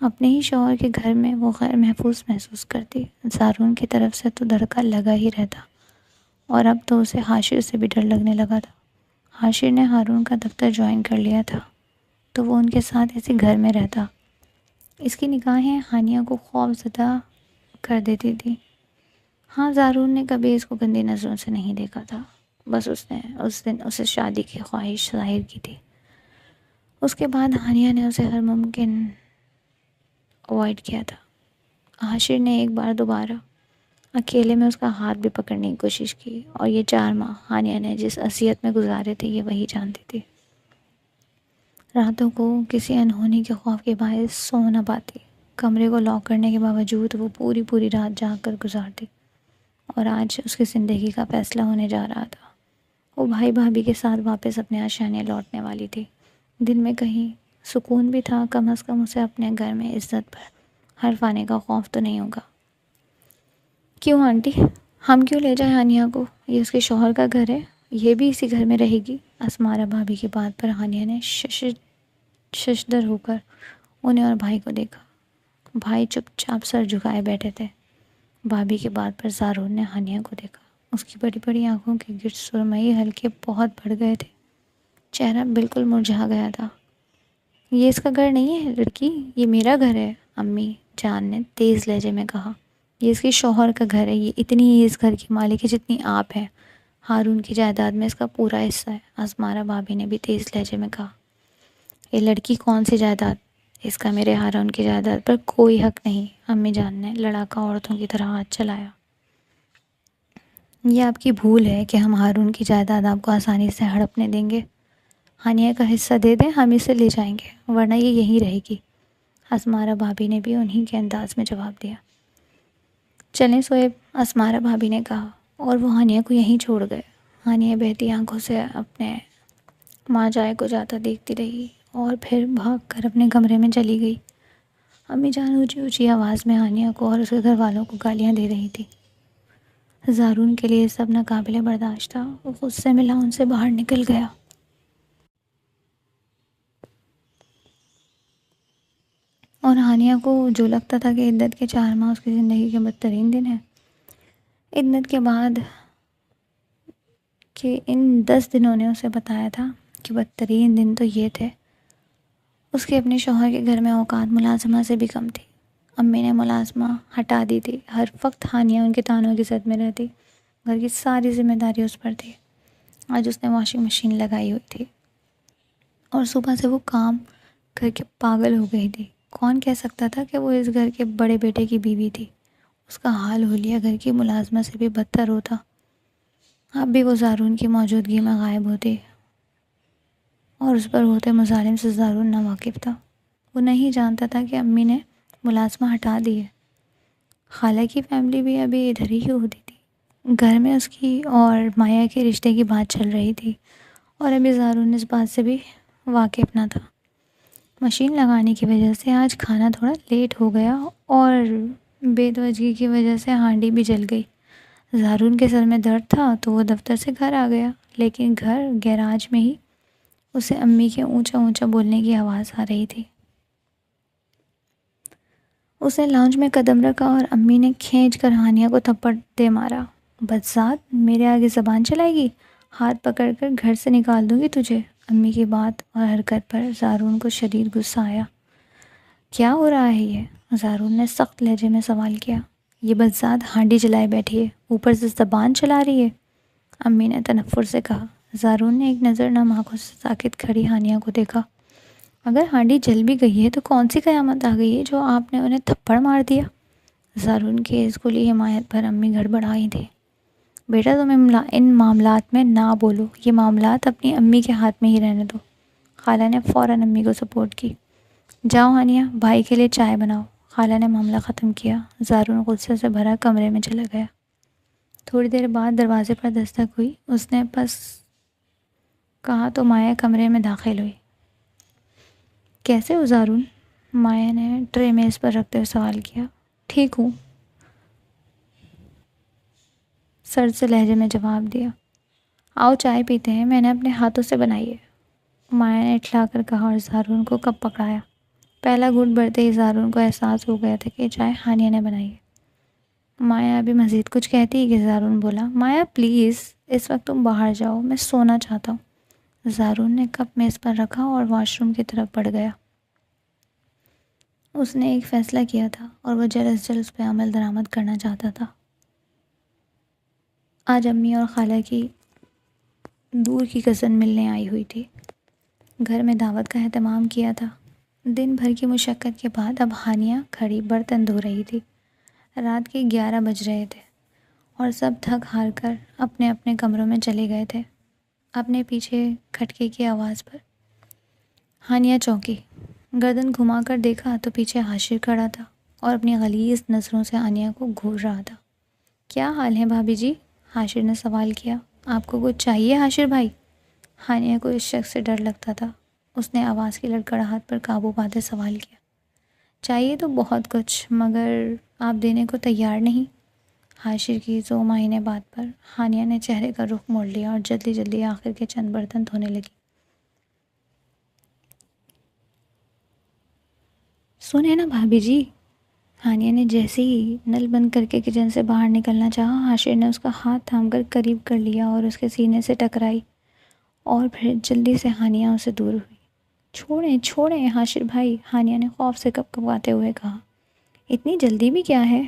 اپنے ہی شوہر کے گھر میں وہ غیر محفوظ محسوس کرتی۔ زارون کی طرف سے تو دھڑکا لگا ہی رہتا اور اب تو اسے حاشر سے بھی ڈر لگنے لگا تھا۔ حاشر نے ہارون کا دفتر جوائن کر لیا تھا تو وہ ان کے ساتھ اسی گھر میں رہتا۔ اس کی نگاہیں ہانیہ کو خوف زدہ کر دیتی تھی۔ ہاں، زارون نے کبھی اس کو گندی نظروں سے نہیں دیکھا تھا، بس اس نے اس دن اسے شادی کی خواہش ظاہر کی تھی۔ اس کے بعد ہانیہ نے اسے ہر ممکن اوائڈ کیا تھا۔ حاشر نے ایک بار دوبارہ اکیلے میں اس کا ہاتھ بھی پکڑنے کی کوشش کی اور یہ 4 ماہ ہانیہ نے جس اذیت میں گزارے تھے یہ وہی جانتی تھی۔ راتوں کو کسی انہونی کے خوف کے باعث سو نہ پاتی۔ کمرے کو لاک کرنے کے باوجود وہ پوری رات جاگ کر گزارتی اور آج اس کی زندگی کا فیصلہ ہونے جا رہا تھا۔ وہ بھائی بھابھی کے ساتھ واپس اپنے آشیانے لوٹنے والی تھی۔ دل میں کہیں سکون بھی تھا، کم از کم اسے اپنے گھر میں عزت پر حرف آنے کا خوف تو نہیں ہوگا۔ کیوں آنٹی، ہم کیوں لے جائیں ہانیہ کو؟ یہ اس کے شوہر کا گھر ہے، یہ بھی اسی گھر میں رہے گی۔ اسمارا بھابھی کی بات پر ہانیہ نے ششدر ہو کر انہیں اور بھائی کو دیکھا۔ بھائی چپ چاپ سر جھکائے بیٹھے تھے۔ بھابھی کی بات پر زارون نے ہانیہ کو دیکھا۔ اس کی بڑی بڑی آنکھوں کے گرد سرمئی حلقے بہت بڑھ گئے تھے، چہرہ بالکل مرجھا گیا تھا۔ یہ اس کا گھر نہیں ہے لڑکی، یہ میرا گھر ہے، امی جان نے تیز لہجے میں کہا۔ یہ اس کے شوہر کا گھر ہے، یہ اتنی ہی اس گھر کی مالک ہے جتنی آپ ہیں۔ ہارون کی جائیداد میں اس کا پورا حصہ ہے، اسمارا بھابھی نے بھی تیز لہجے میں کہا۔ یہ لڑکی کون سی جائیداد؟ اس کا میرے ہارون کی جائیداد پر کوئی حق نہیں، امی جان نے لڑاکا عورتوں کی طرح ہاتھ چلایا۔ یہ آپ کی بھول ہے کہ ہم ہارون کی جائیداد آپ کو آسانی سے ہڑپنے دیں گے۔ ہانیہ کا حصہ دے دیں، ہم اسے لے جائیں گے، ورنہ یہ یہیں رہے گی۔ اسمارا بھابھی نے بھی انہی کے انداز میں جواب دیا۔ چلیں سویب، اسمارا بھابھی نے کہا، اور وہ ہانیہ کو یہیں چھوڑ گئے۔ ہانیہ بہتی آنکھوں سے اپنے ماں جائے کو جاتا دیکھتی رہی اور پھر بھاگ کر اپنے کمرے میں چلی گئی۔ امی جان اونچی اونچی آواز میں ہانیہ کو اور اس کے گھر والوں کو گالیاں دے رہی تھی۔ زارون کے لیے یہ سب ناقابل برداشت تھا۔ وہ غصے میں لاؤن سے باہر نکل گیا۔ اور ہانیہ کو جو لگتا تھا کہ عدت کے 4 ماہ اس کی زندگی کے بدترین دن ہیں، عدت کے بعد کہ ان 10 دنوں نے اسے بتایا تھا کہ بدترین دن تو یہ تھے۔ اس کے اپنے شوہر کے گھر میں اوقات ملازمہ سے بھی کم تھی۔ امی نے ملازمہ ہٹا دی تھی۔ ہر وقت ہانیہ ان کے تانوں کی زد میں رہتی۔ گھر کی ساری ذمہ داری اس پر تھی۔ آج اس نے واشنگ مشین لگائی ہوئی تھی اور صبح سے وہ کام کر کے پاگل ہو گئی تھی۔ کون کہہ سکتا تھا کہ وہ اس گھر کے بڑے بیٹے کی بیوی تھی؟ اس کا حال حلیہ گھر کی ملازمہ سے بھی بدتر ہوتا۔ اب بھی وہ زارون کی موجودگی میں غائب ہوتی اور اس پر ہوتے مظالم سے زارون ناواقف تھا۔ وہ نہیں جانتا تھا کہ امی نے ملازمہ ہٹا دی ہے۔ خالہ کی فیملی بھی ابھی ادھر ہی ہوتی تھی۔ گھر میں اس کی اور مایا کے رشتے کی بات چل رہی تھی اور ابھی زارون اس بات سے بھی واقف نہ تھا۔ مشین لگانے کی وجہ سے آج کھانا تھوڑا لیٹ ہو گیا اور بے توجہی کی وجہ سے ہانڈی بھی جل گئی۔ زارون کے سر میں درد تھا تو وہ دفتر سے گھر آ گیا، لیکن گھر گیراج میں ہی اسے امی کے اونچا اونچا بولنے کی آواز آ رہی تھی۔ اس نے لاؤنج میں قدم رکھا اور امی نے کھینچ کر ہانیہ کو تھپڑ دے مارا۔ بدذات، میرے آگے زبان چلائے گی؟ ہاتھ پکڑ کر گھر سے نکال دوں گی تجھے۔ امی کی بات اور حرکت پر زارون کو شدید غصہ آیا۔ کیا ہو رہا ہے یہ؟ زارون نے سخت لہجے میں سوال کیا۔ یہ بدذات ہانڈی جلائے بیٹھی ہے، اوپر سے زبان چلا رہی ہے، امی نے تنفر سے کہا۔ زارون نے ایک نظر نم آنکھوں سے ساکت کھڑی ہانیہ کو دیکھا۔ اگر ہانڈی جل بھی گئی ہے تو کون سی قیامت آ گئی ہے جو آپ نے انہیں تھپڑ مار دیا؟ زارون کی اس کلی حمایت پر امی گڑبڑائی تھی۔ بیٹا تم ان معاملات میں نہ بولو، یہ معاملات اپنی امی کے ہاتھ میں ہی رہنے دو۔ خالہ نے فوراً امی کو سپورٹ کی۔ جاؤ ہانیہ، بھائی کے لیے چائے بناؤ۔ خالہ نے معاملہ ختم کیا۔ زارون غصے سے بھرا کمرے میں چلا گیا۔ تھوڑی دیر بعد دروازے پر دستک ہوئی۔ اس نے بس کہا تو مایا کمرے میں داخل ہوئی۔ کیسے ہو زارون؟ مایا نے ٹرے میز پر رکھتے ہوئے سوال کیا۔ ٹھیک ہوں، سرد سے لہجے میں جواب دیا۔ آؤ چائے پیتے ہیں، میں نے اپنے ہاتھوں سے بنائی ہے، مایا نے اٹھلا کر کہا اور زارون کو کپ پکڑایا۔ پہلا گھونٹ بھرتے ہی زارون کو احساس ہو گیا تھا کہ چائے ہانیہ نے بنائی ہے۔ مایا ابھی مزید کچھ کہتی کہ زارون بولا، مایا پلیز اس وقت تم باہر جاؤ، میں سونا چاہتا ہوں۔ زارون نے کپ میز پر رکھا اور واش روم کی طرف بڑھ گیا۔ اس نے ایک فیصلہ کیا تھا اور وہ جلد از جلد اس پہ عمل درآمد کرنا چاہتا تھا۔ آج امی اور خالہ کی دور کی کزن ملنے آئی ہوئی تھی۔ گھر میں دعوت کا اہتمام کیا تھا۔ دن بھر کی مشقت کے بعد اب ہانیہ کھڑی برتن دھو رہی تھی۔ رات کے 11 بج رہے تھے اور سب تھک ہار کر اپنے اپنے کمروں میں چلے گئے تھے۔ اپنے پیچھے کھٹکے کی آواز پر ہانیہ چونکی، گردن گھما کر دیکھا تو پیچھے حاشر کھڑا تھا اور اپنی غلیظ نظروں سے ہانیہ کو گھور رہا تھا۔ کیا حال ہے بھابھی جی؟ حاشر نے سوال کیا۔ آپ کو کچھ چاہیے حاشر بھائی؟ ہانیہ کو اس شخص سے ڈر لگتا تھا۔ اس نے آواز کی لڑکڑاہٹ پر قابو پاتے سوال کیا۔ چاہیے تو بہت کچھ، مگر آپ دینے کو تیار نہیں۔ حاشر کی 2 مہینے بعد پر ہانیہ نے چہرے کا رخ موڑ لیا اور جلدی جلدی آخر کے چند برتن دھونے لگی۔ سنیں نا بھابھی جی، ہانیہ نے جیسے ہی نل بند کر کے کچن سے باہر نکلنا چاہا، حاشر نے اس کا ہاتھ تھام کر قریب کر لیا اور اس کے سینے سے ٹکرائی اور پھر جلدی سے ہانیہ اسے دور ہوئی۔ چھوڑیں چھوڑیں حاشر بھائی، ہانیہ نے خوف سے کپ کپاتے ہوئے کہا۔ اتنی جلدی بھی کیا ہے؟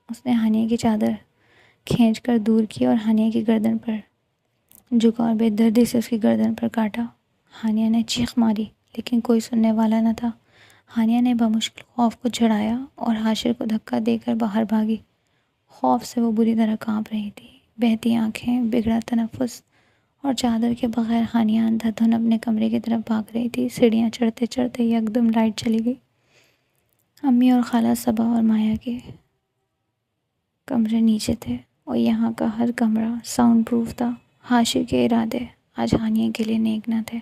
اس نے ہانیہ کی چادر کھینچ کر دور کی اور ہانیہ کی گردن پر جھکا اور بے دردی سے اس کی گردن پر کاٹا۔ ہانیہ نے چیخ ماری لیکن کوئی سننے والا نہ تھا۔ ہانیہ نے بمشکل خوف کو جھڑایا اور حاشر کو دھکا دے کر باہر بھاگی۔ خوف سے وہ بری طرح کانپ رہی تھی، بہتی آنکھیں، بگڑا تنفس اور چادر کے بغیر ہانیہ اندھا دھن اپنے کمرے کی طرف بھاگ رہی تھی۔ سیڑھیاں چڑھتے چڑھتے یکدم لائٹ چلی گئی۔ امی اور خالہ صبا اور مایا کے کمرے نیچے تھے اور یہاں کا ہر کمرہ ساؤنڈ پروف تھا۔ حاشر کے ارادے آج ہانیہ کے لیے نیک نہ تھے۔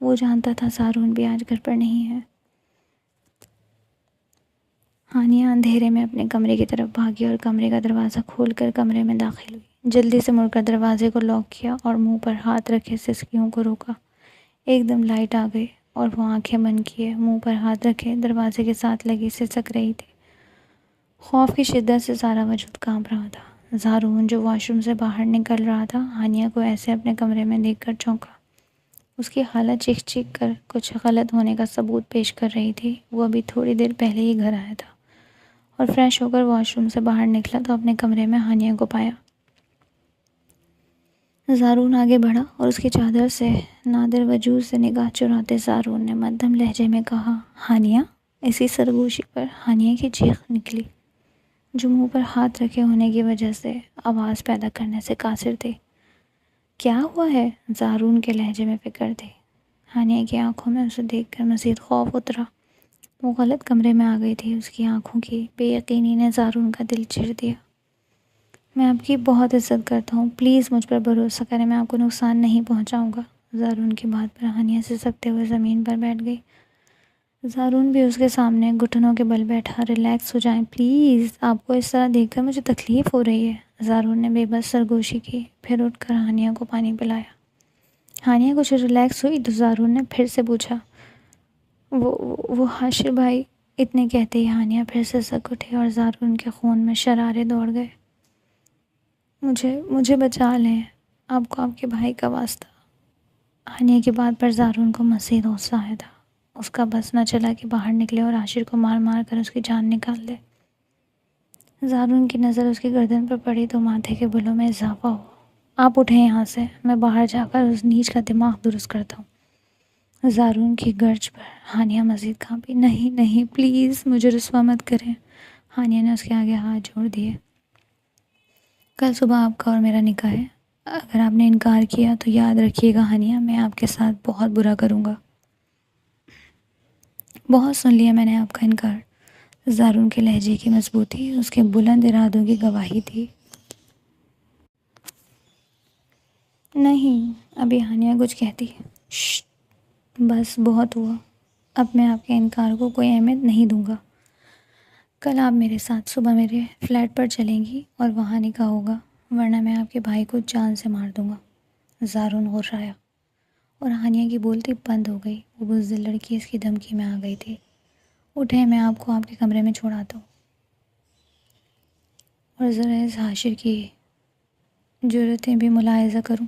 وہ جانتا تھا زارون بھی آج گھر پر نہیں ہے۔ ہانیہ اندھیرے میں اپنے کمرے کی طرف بھاگی اور کمرے کا دروازہ کھول کر کمرے میں داخل ہوئی۔ جلدی سے مڑ کر دروازے کو لاک کیا اور منہ پر ہاتھ رکھے سسکیوں کو روکا۔ ایک دم لائٹ آ گئی اور وہ آنکھیں بند کیے منہ پر ہاتھ رکھے دروازے کے ساتھ لگی سسک رہی تھی۔ خوف کی شدت سے سارا وجود کانپ رہا تھا۔ زارون جو واش روم سے باہر نکل رہا تھا ہانیہ کو ایسے اپنے کمرے میں دیکھ کر چونکا۔ اس کی خالہ چیخ چیخ کر کچھ غلط ہونے کا ثبوت پیش کر رہی تھی۔ وہ ابھی تھوڑی دیر پہلے ہی گھر آیا تھا اور فریش ہو کر واش روم سے باہر نکلا تو اپنے کمرے میں ہانیہ کو پایا۔ زارون آگے بڑھا اور اس کی چادر سے نادر وجود سے نگاہ چراتے زارون نے مدھم لہجے میں کہا، ہانیہ؟ اسی سرگوشی پر ہانیہ کی چیخ نکلی جو منہ پر ہاتھ رکھے ہونے کی وجہ سے آواز پیدا کرنے سے قاصر تھی۔ کیا ہوا ہے؟ زارون کے لہجے میں فکر تھی۔ ہانیہ کی آنکھوں میں اسے دیکھ کر مزید خوف اترا۔ وہ غلط کمرے میں آ گئی تھی۔ اس کی آنکھوں کی بے یقینی نے زارون کا دل چیر دیا۔ میں آپ کی بہت عزت کرتا ہوں، پلیز مجھ پر بھروسہ کریں، میں آپ کو نقصان نہیں پہنچاؤں گا۔ زارون کی بات پر ہانیہ سسکتے ہوئے زمین پر بیٹھ گئی۔ زارون بھی اس کے سامنے گھٹنوں کے بل بیٹھا۔ ریلیکس ہو جائیں پلیز، آپ کو اس طرح دیکھ کر مجھے تکلیف ہو رہی ہے۔ زارون نے بے بس سرگوشی کی، پھر اٹھ کر ہانیہ کو پانی پلایا۔ ہانیہ کچھ ریلیکس ہوئی تو زارون نے پھر سے پوچھا، وہ حاشر بھائی؟ اتنے کہتے ہی ہانیہ پھر سے سک اٹھی اور زارون کے خون میں شرارے دوڑ گئے۔ مجھے بچا لیں، آپ کو آپ کے بھائی کا واسطہ۔ ہانیہ کی بات پر زارون کو مزید غصہ آیا تھا۔ اس کا بس نہ چلا کہ باہر نکلے اور حاشر کو مار مار کر اس کی جان نکال دے۔ زارون کی نظر اس کی گردن پر پڑی تو ماتھے کے بلوں میں اضافہ ہوا۔ آپ اٹھیں یہاں سے، میں باہر جا کر اس نیچ کا دماغ درست کرتا ہوں۔ زارون کی گرج پر ہانیہ مزید کانپی۔ نہیں نہیں پلیز مجھے رسوا مت کریں۔ ہانیہ نے اس کے آگے ہاتھ جوڑ دیے۔ کل صبح آپ کا اور میرا نکاح ہے، اگر آپ نے انکار کیا تو یاد رکھیے گا ہانیہ، میں آپ کے ساتھ بہت برا کروں گا۔ بہت سن لیا میں نے آپ کا انکار۔ زارون کے لہجے کی مضبوطی اس کے بلند ارادوں کی گواہی تھی۔ نہیں، ابھی ہانیہ کچھ کہتی ہے۔ ششٹ، بس بہت ہوا، اب میں آپ کے انکار کو کوئی اہمیت نہیں دوں گا۔ کل آپ میرے ساتھ صبح میرے فلیٹ پر چلیں گی اور وہاں نکاح ہوگا، ورنہ میں آپ کے بھائی کو جان سے مار دوں گا۔ زارون غررایا اور ہانیہ کی بولتی بند ہو گئی۔ وہ بزدل لڑکی اس کی دھمکی میں آ گئی تھی۔ اٹھیں، میں آپ کو آپ کے کمرے میں چھوڑاتا ہوں اور ذرا اس حاشر کی جرتیں بھی ملاحظہ کروں۔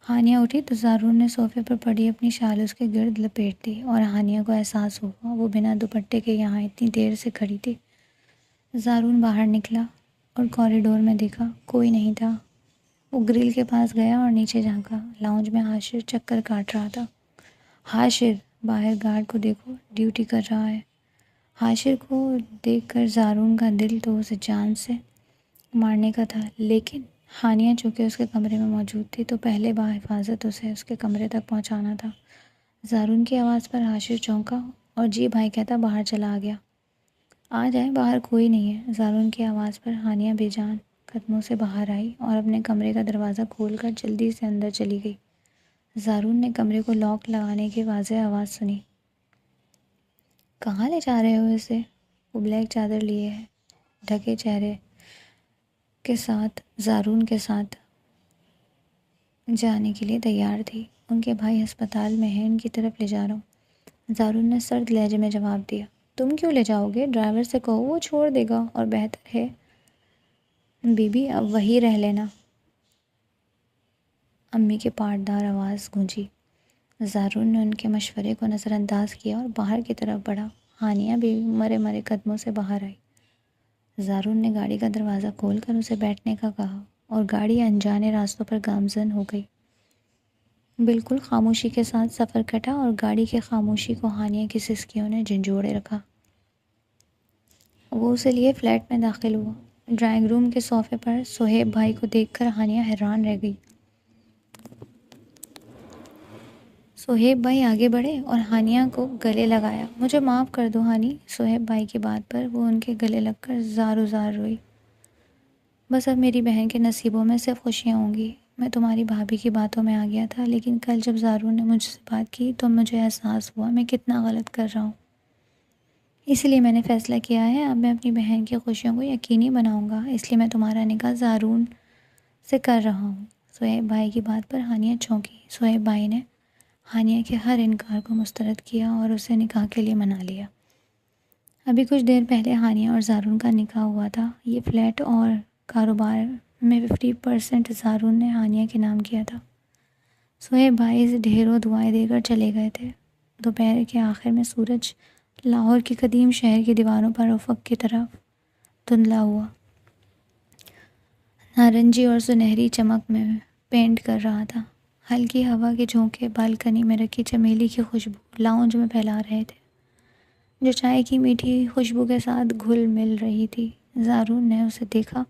ہانیہ اٹھی تو زارون نے صوفے پر پڑی اپنی شال اس کے گرد لپیٹ دی اور ہانیہ کو احساس ہوا وہ بنا دوپٹے کے یہاں اتنی دیر سے کھڑی تھی۔ زارون باہر نکلا اور کوریڈور میں دیکھا، کوئی نہیں تھا۔ وہ گرل کے پاس گیا اور نیچے جھانکا۔ لاؤنج میں حاشر چکر کاٹ رہا تھا۔ حاشر، باہر گارڈ کو دیکھو، ڈیوٹی کر رہا ہے۔ حاشر کو دیکھ کر زارون کا دل تو اسے جان سے مارنے کا تھا، لیکن ہانیہ چونکہ اس کے کمرے میں موجود تھی تو پہلے بحفاظت اسے اس کے کمرے تک پہنچانا تھا۔ زارون کی آواز پر حاشر چونکا اور جی بھائی کہتا باہر چلا گیا۔ آ جائیں، باہر کوئی نہیں ہے۔ زارون کی آواز پر ہانیہ بے جان قدموں سے باہر آئی اور اپنے کمرے کا دروازہ کھول کر جلدی سے اندر چلی گئی۔ زارون نے کمرے کو لاک لگانے کی واضح آواز سنی۔ کہاں لے جا رہے ہو اسے؟ وہ بلیک چادر لیے ہے، ڈھکے چہرے کے ساتھ زارون کے ساتھ جانے کے لیے تیار تھی۔ ان کے بھائی ہسپتال میں ہیں، ان کی طرف لے جا رہا ہوں۔ زارون نے سرد لہجے میں جواب دیا۔ تم کیوں لے جاؤ گے؟ ڈرائیور سے کہو، وہ چھوڑ دے گا، اور بہتر ہے بی بی اب وہی رہ لینا۔ امی کی پاٹدار آواز گونجی۔ زارون نے ان کے مشورے کو نظر انداز کیا اور باہر کی طرف بڑھا۔ ہانیہ بھی مرے مرے قدموں سے باہر آئی۔ زارون نے گاڑی کا دروازہ کھول کر اسے بیٹھنے کا کہا اور گاڑی انجانے راستوں پر گامزن ہو گئی۔ بالکل خاموشی کے ساتھ سفر کٹا اور گاڑی کی خاموشی کو ہانیہ کی سسکیوں نے جھنجھوڑے رکھا۔ وہ اسے لیے فلیٹ میں داخل ہوا۔ ڈرائنگ روم کے صوفے پر صہیب بھائی کو دیکھ کر ہانیہ حیران رہ گئی۔ صہیب بھائی آگے بڑھے اور ہانیہ کو گلے لگایا۔ مجھے معاف کر دو ہانی۔ صہیب بھائی کی بات پر وہ ان کے گلے لگ کر زار زار روئی۔ بس اب میری بہن کے نصیبوں میں صرف خوشیاں ہوں گی۔ میں تمہاری بھابھی کی باتوں میں آ گیا تھا، لیکن کل جب زارون نے مجھ سے بات کی تو مجھے احساس ہوا میں کتنا غلط کر رہا ہوں۔ اس لیے میں نے فیصلہ کیا ہے اب میں اپنی بہن کی خوشیوں کو یقینی بناؤں گا، اس لیے میں تمہارا نکاح زارون سے کر رہا ہوں۔ صہیب بھائی کی بات پر ہانیہ چونکی۔ صہیب بھائی نے ہانیہ کے ہر انکار کو مسترد کیا اور اسے نکاح کے لیے منا لیا۔ ابھی کچھ دیر پہلے ہانیہ اور زارون کا نکاح ہوا تھا۔ یہ فلیٹ اور کاروبار میں 50% زارون نے ہانیہ کے نام کیا تھا۔ صہیب بھائی سے ڈھیروں دعائیں دے کر چلے گئے تھے۔ دوپہر کے آخر میں سورج لاہور کی قدیم شہر کی دیواروں پر افق کی طرف دھندلا ہوا نارنجی اور سنہری چمک میں پینٹ کر رہا تھا۔ ہلکی ہوا کے جھونکے بالکنی میں رکھی چمیلی کی خوشبو لاؤنج میں پھیلا رہے تھے، جو چائے کی میٹھی خوشبو کے ساتھ گھل مل رہی تھی۔ زارون نے اسے دیکھا۔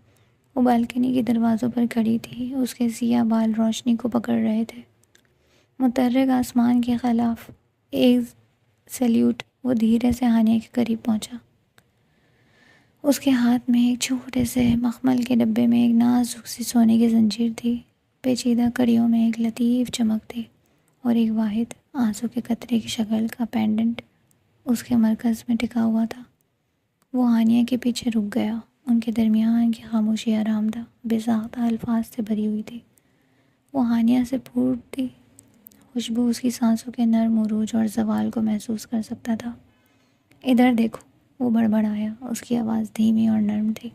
وہ بالکنی کے دروازوں پر کھڑی تھی، اس کے سیاہ بال روشنی کو پکڑ رہے تھے۔ متحرک آسمان کے خلاف ایک سیلیوٹ، وہ دھیرے سے ہانیہ کے قریب پہنچا۔ اس کے ہاتھ میں ایک چھوٹے سے مخمل کے ڈبے میں ایک نازک سی سونے کی زنجیر تھی۔ پیچیدہ کڑیوں میں ایک لطیف چمک تھی اور ایک واحد آنسو کے قطرے کی شکل کا پینڈنٹ اس کے مرکز میں ٹکا ہوا تھا۔ وہ ہانیہ کے پیچھے رک گیا۔ ان کے درمیان کی خاموشی آرام دہ، بے ساختہ الفاظ سے بھری ہوئی تھی۔ وہ ہانیہ سے پھوٹتی خوشبو، اس کی سانسوں کے نرم عروج اور زوال کو محسوس کر سکتا تھا۔ ادھر دیکھو، وہ بڑبڑایا۔ اس کی آواز دھیمی اور نرم تھی۔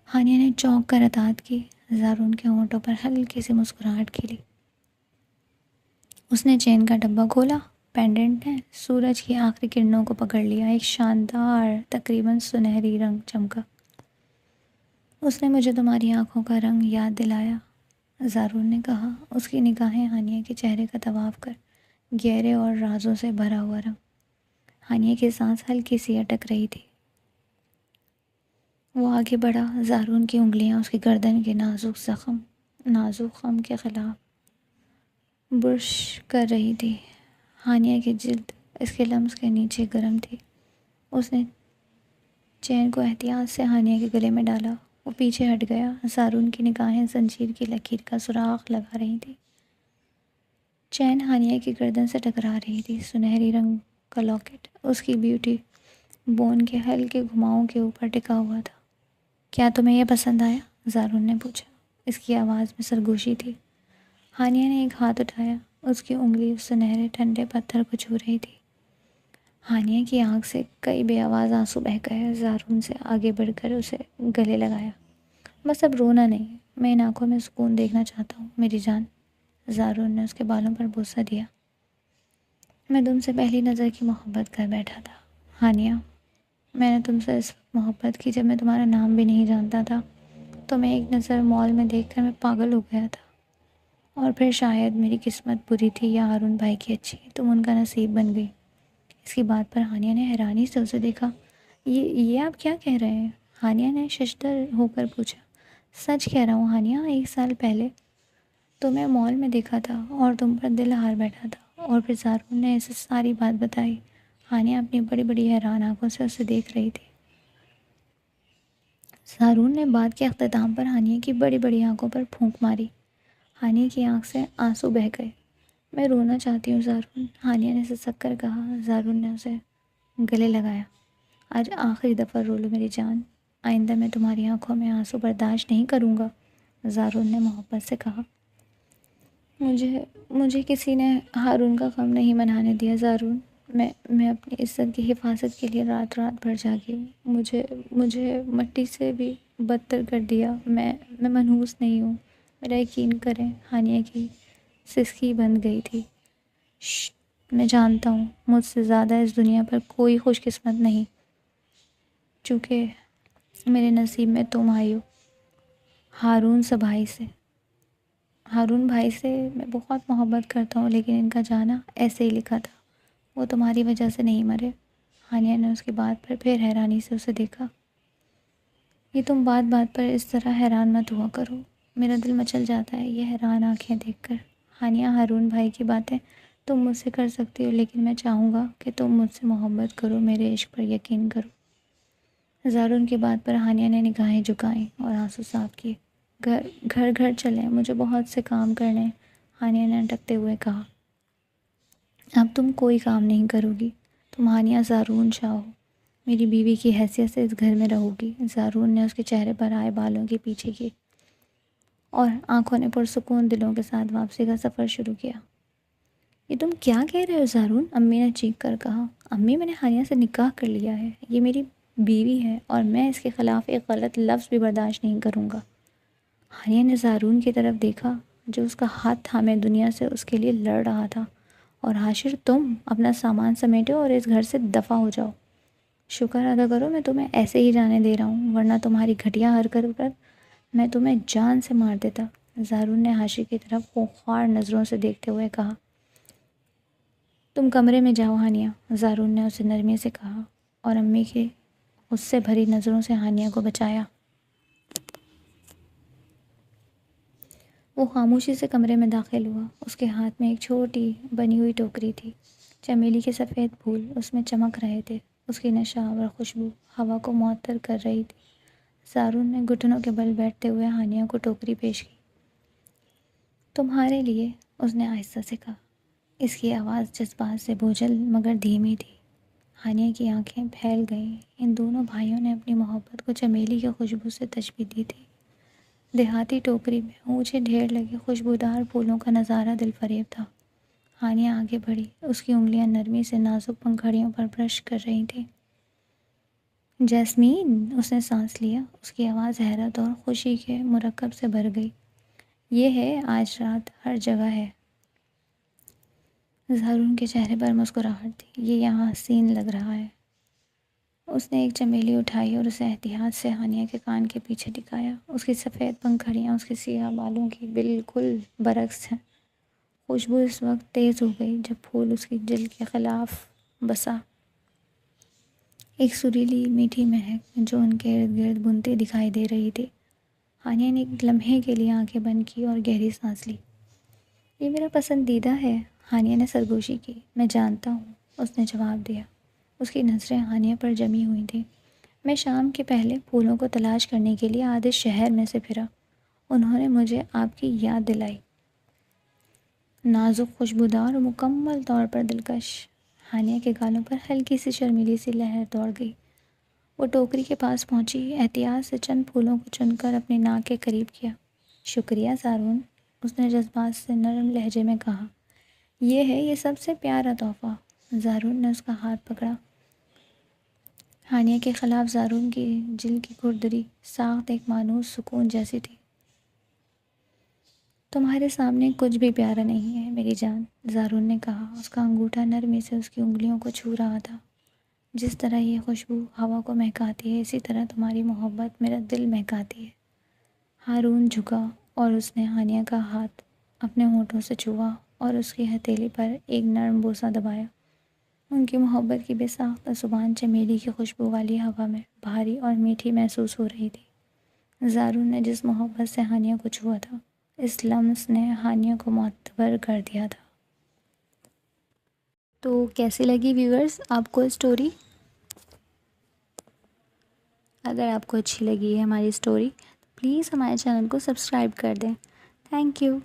ہانیہ نے چونک کر اطاعت کی۔ زارون کے ہونٹوں پر ہلکی سی مسکراہٹ کھلی۔ اس نے چین کا ڈبہ کھولا۔ پینڈنٹ نے سورج کی آخری کرنوں کو پکڑ لیا۔ ایک شاندار، تقریباً سنہری رنگ چمکا۔ اس نے مجھے تمہاری آنکھوں کا رنگ یاد دلایا، زارون نے کہا۔ اس کی نگاہیں ہانیہ کے چہرے کا طواف کر گہرے اور رازوں سے بھرا ہوا رنگ۔ ہانیہ کی سانس ہلکی سی اٹک رہی تھی۔ وہ آگے بڑھا۔ زارون کی انگلیاں اس کی گردن کے نازک خم کے خلاف برش کر رہی تھی۔ ہانیہ کی جلد اس کے لمس کے نیچے گرم تھی۔ اس نے چین کو احتیاط سے ہانیہ کے گلے میں ڈالا۔ وہ پیچھے ہٹ گیا۔ زارون کی نگاہیں زنجیر کی لکیر کا سراغ لگا رہی تھی۔ چین ہانیہ کی گردن سے ٹکرا رہی تھی۔ سنہری رنگ کا لاکٹ اس کی بیوٹی بون کے ہلکے گھماؤں کے اوپر ٹکا ہوا تھا۔ کیا تمہیں یہ پسند آیا؟ زارون نے پوچھا۔ اس کی آواز میں سرگوشی تھی۔ ہانیہ نے ایک ہاتھ اٹھایا۔ اس کی انگلی اس سنہرے ٹھنڈے پتھر کو چھو رہی تھی۔ ہانیہ کی آنکھ سے کئی بے آواز آنسو بہہ گئے۔ زارون سے آگے بڑھ کر اسے گلے لگایا۔ بس اب رونا نہیں، میں ان آنکھوں میں سکون دیکھنا چاہتا ہوں میری جان۔ زارون نے اس کے بالوں پر بوسہ دیا۔ میں تم سے پہلی نظر کی محبت کر بیٹھا تھا ہانیہ۔ میں نے تم سے اس وقت محبت کی جب میں تمہارا نام بھی نہیں جانتا تھا۔ تو میں ایک نظر مال میں دیکھ کر میں پاگل ہو گیا تھا، اور پھر شاید میری قسمت بری تھی یا ہارون بھائی کی اچھی، تم ان کا نصیب بن گئی۔ اس کی بات پر ہانیہ نے حیرانی سے اسے دیکھا۔ یہ آپ کیا کہہ رہے ہیں؟ ہانیہ نے ششدر ہو کر پوچھا۔ سچ کہہ رہا ہوں ہانیہ، 1 سال پہلے تمہیں مال میں دیکھا تھا اور تم پر دل ہار بیٹھا تھا، اور پھر زارون نے اسے ساری بات بتائی۔ ہانیہ اپنی بڑی بڑی حیران آنکھوں سے اسے دیکھ رہی تھی۔ زارون نے بات کے اختتام پر ہانیہ کی بڑی بڑی آنکھوں پر پھونک ماری۔ ہانیہ کی آنکھ سے آنسو بہہ گئے۔ میں رونا چاہتی ہوں زارون، ہانیہ نے سسک کر کہا۔ زارون نے اسے گلے لگایا۔ آج آخری دفعہ رو لو میری جان، آئندہ میں تمہاری آنکھوں میں آنسو برداشت نہیں کروں گا، زارون نے محبت سے کہا۔ مجھے کسی نے ہارون کا غم نہیں منانے دیا زارون، میں اپنی عزت کی حفاظت کے لیے رات رات بھر جاگی ہوں۔ مجھے مٹی سے بھی بدتر کر دیا۔ میں منحوس نہیں ہوں، میرا یقین کریں۔ ہانیہ کی سسکی بند گئی تھی۔ شش، میں جانتا ہوں مجھ سے زیادہ اس دنیا پر کوئی خوش قسمت نہیں، چونکہ میرے نصیب میں تم آئی ہو۔ ہارون بھائی سے میں بہت محبت کرتا ہوں، لیکن ان کا جانا ایسے ہی لکھا تھا، وہ تمہاری وجہ سے نہیں مرے۔ ہانیہ نے اس کی بات پر پھر حیرانی سے اسے دیکھا۔ یہ تم بات بات پر اس طرح حیران مت ہوا کرو، میرا دل مچل جاتا ہے یہ حیران آنکھیں دیکھ کر۔ ہانیہ، ہارون بھائی کی باتیں تم مجھ سے کر سکتی ہو، لیکن میں چاہوں گا کہ تم مجھ سے محبت کرو، میرے عشق پر یقین کرو۔ زارون کی بات پر ہانیہ نے نگاہیں جھکائیں اور آنسو صاف کیے۔ گھر چلیں، مجھے بہت سے کام کرنے، ہانیہ نے اٹکتے ہوئے کہا۔ اب تم کوئی کام نہیں کرو گی، تم ہانیہ زارون شاہ ہو، میری بیوی کی حیثیت سے اس گھر میں رہو گی۔ زارون نے اس کے چہرے پر آئے بالوں کے پیچھے کی اور آنکھوں نے پرسکون دلوں کے ساتھ واپسی کا سفر شروع کیا۔ یہ تم کیا کہہ رہے ہو زارون؟ امی نے چیخ کر کہا۔ امی، میں نے ہانیہ سے نکاح کر لیا ہے، یہ میری بیوی ہے اور میں اس کے خلاف ایک غلط لفظ بھی برداشت نہیں کروں گا۔ ہانیہ نے زارون کی طرف دیکھا جو اس کا ہاتھ تھامے دنیا سے اس کے لیے لڑ رہا تھا۔ اور حاشر، تم اپنا سامان سمیٹو اور اس گھر سے دفع ہو جاؤ۔ شکر ادا کرو میں تمہیں ایسے ہی جانے دے رہا ہوں، ورنہ تمہاری گھٹیا حرکت پر میں تمہیں جان سے مار دیتا۔ زارون نے حاشر کی طرف خوخار نظروں سے دیکھتے ہوئے کہا۔ تم کمرے میں جاؤ ہانیہ، زارون نے اسے نرمی سے کہا اور امی کی غصے بھری نظروں سے ہانیہ کو بچایا۔ وہ خاموشی سے کمرے میں داخل ہوا۔ اس کے ہاتھ میں ایک چھوٹی بنی ہوئی ٹوکری تھی، چمیلی کے سفید پھول اس میں چمک رہے تھے، اس کی نشاور خوشبو ہوا کو معطر کر رہی تھی۔ زارون نے گھٹنوں کے بل بیٹھتے ہوئے ہانیہ کو ٹوکری پیش کی۔ تمہارے لیے، اس نے آہستہ سے کہا۔ اس کی آواز جذبات سے بوجھل مگر دھیمی تھی۔ ہانیہ کی آنکھیں پھیل گئیں۔ ان دونوں بھائیوں نے اپنی محبت کو چمیلی کی خوشبو سے تشبیہ دی تھی۔ دیہاتی ٹوکری میں اونچے ڈھیر لگے خوشبودار پھولوں کا نظارہ دل فریب تھا۔ ہانیہ آگے بڑھی، اس کی انگلیاں نرمی سے نازک پنکھڑیوں پر برش کر رہی تھیں۔ جیسمین، اس نے سانس لیا، اس کی آواز حیرت اور خوشی کے مرکب سے بھر گئی۔ یہ ہے، آج رات ہر جگہ ہے۔ زارون کے چہرے پر مسکراہٹ تھی۔ یہ یہاں حسین لگ رہا ہے۔ اس نے ایک چمیلی اٹھائی اور اسے احتیاط سے ہانیہ کے کان کے پیچھے ٹکایا۔ اس کی سفید پنکھڑیاں اس کے سیاہ بالوں کی بالکل برعکس ہیں۔ خوشبو اس وقت تیز ہو گئی جب پھول اس کی جلد کے خلاف بسا۔ ایک سریلی میٹھی مہک جو ان کے ارد گرد بنتی دکھائی دے رہی تھی۔ ہانیہ نے ایک لمحے کے لیے آنکھیں بند کی اور گہری سانس لی۔ یہ میرا پسندیدہ ہے، ہانیہ نے سرگوشی کی۔ میں جانتا ہوں، اس نے جواب دیا۔ اس کی نظریں ہانیہ پر جمی ہوئی تھیں۔ میں شام کے پہلے پھولوں کو تلاش کرنے کے لیے آدھے شہر میں سے پھرا، انہوں نے مجھے آپ کی یاد دلائی۔ نازک، خوشبودار اور مکمل طور پر دلکش۔ ہانیہ کے گالوں پر ہلکی سی شرمیلی سی لہر دوڑ گئی۔ وہ ٹوکری کے پاس پہنچی، احتیاط سے چند پھولوں کو چن کر اپنی ناک کے قریب کیا۔ شکریہ زارون، اس نے جذبات سے نرم لہجے میں کہا۔ یہ سب سے پیارا تحفہ۔ زارون نے اس کا ہاتھ پکڑا۔ ہانیہ کے خلاف زارون کی جلد کی کھردری ساخت ایک مانوس سکون جیسی تھی۔ تمہارے سامنے کچھ بھی پیارا نہیں ہے میری جان، زارون نے کہا۔ اس کا انگوٹھا نرمی سے اس کی انگلیوں کو چھو رہا تھا۔ جس طرح یہ خوشبو ہوا کو مہکاتی ہے، اسی طرح تمہاری محبت میرا دل مہکاتی ہے۔ ہارون جھکا اور اس نے ہانیہ کا ہاتھ اپنے ہونٹوں سے چھوا اور اس کی ہتھیلی پر ایک نرم بوسہ دبایا۔ ان کی محبت کی بے ساختہ زبان چمیلی کی خوشبو والی ہوا میں بھاری اور میٹھی محسوس ہو رہی تھی۔ زارون نے جس محبت سے ہانیہ کو چھوا تھا، اس لمس نے ہانیہ کو معتبر کر دیا تھا۔ تو کیسی لگی ویورز آپ کو اسٹوری؟ اگر آپ کو اچھی لگی ہے ہماری اسٹوری تو پلیز ہمارے چینل کو سبسکرائب کر دیں۔ Thank you.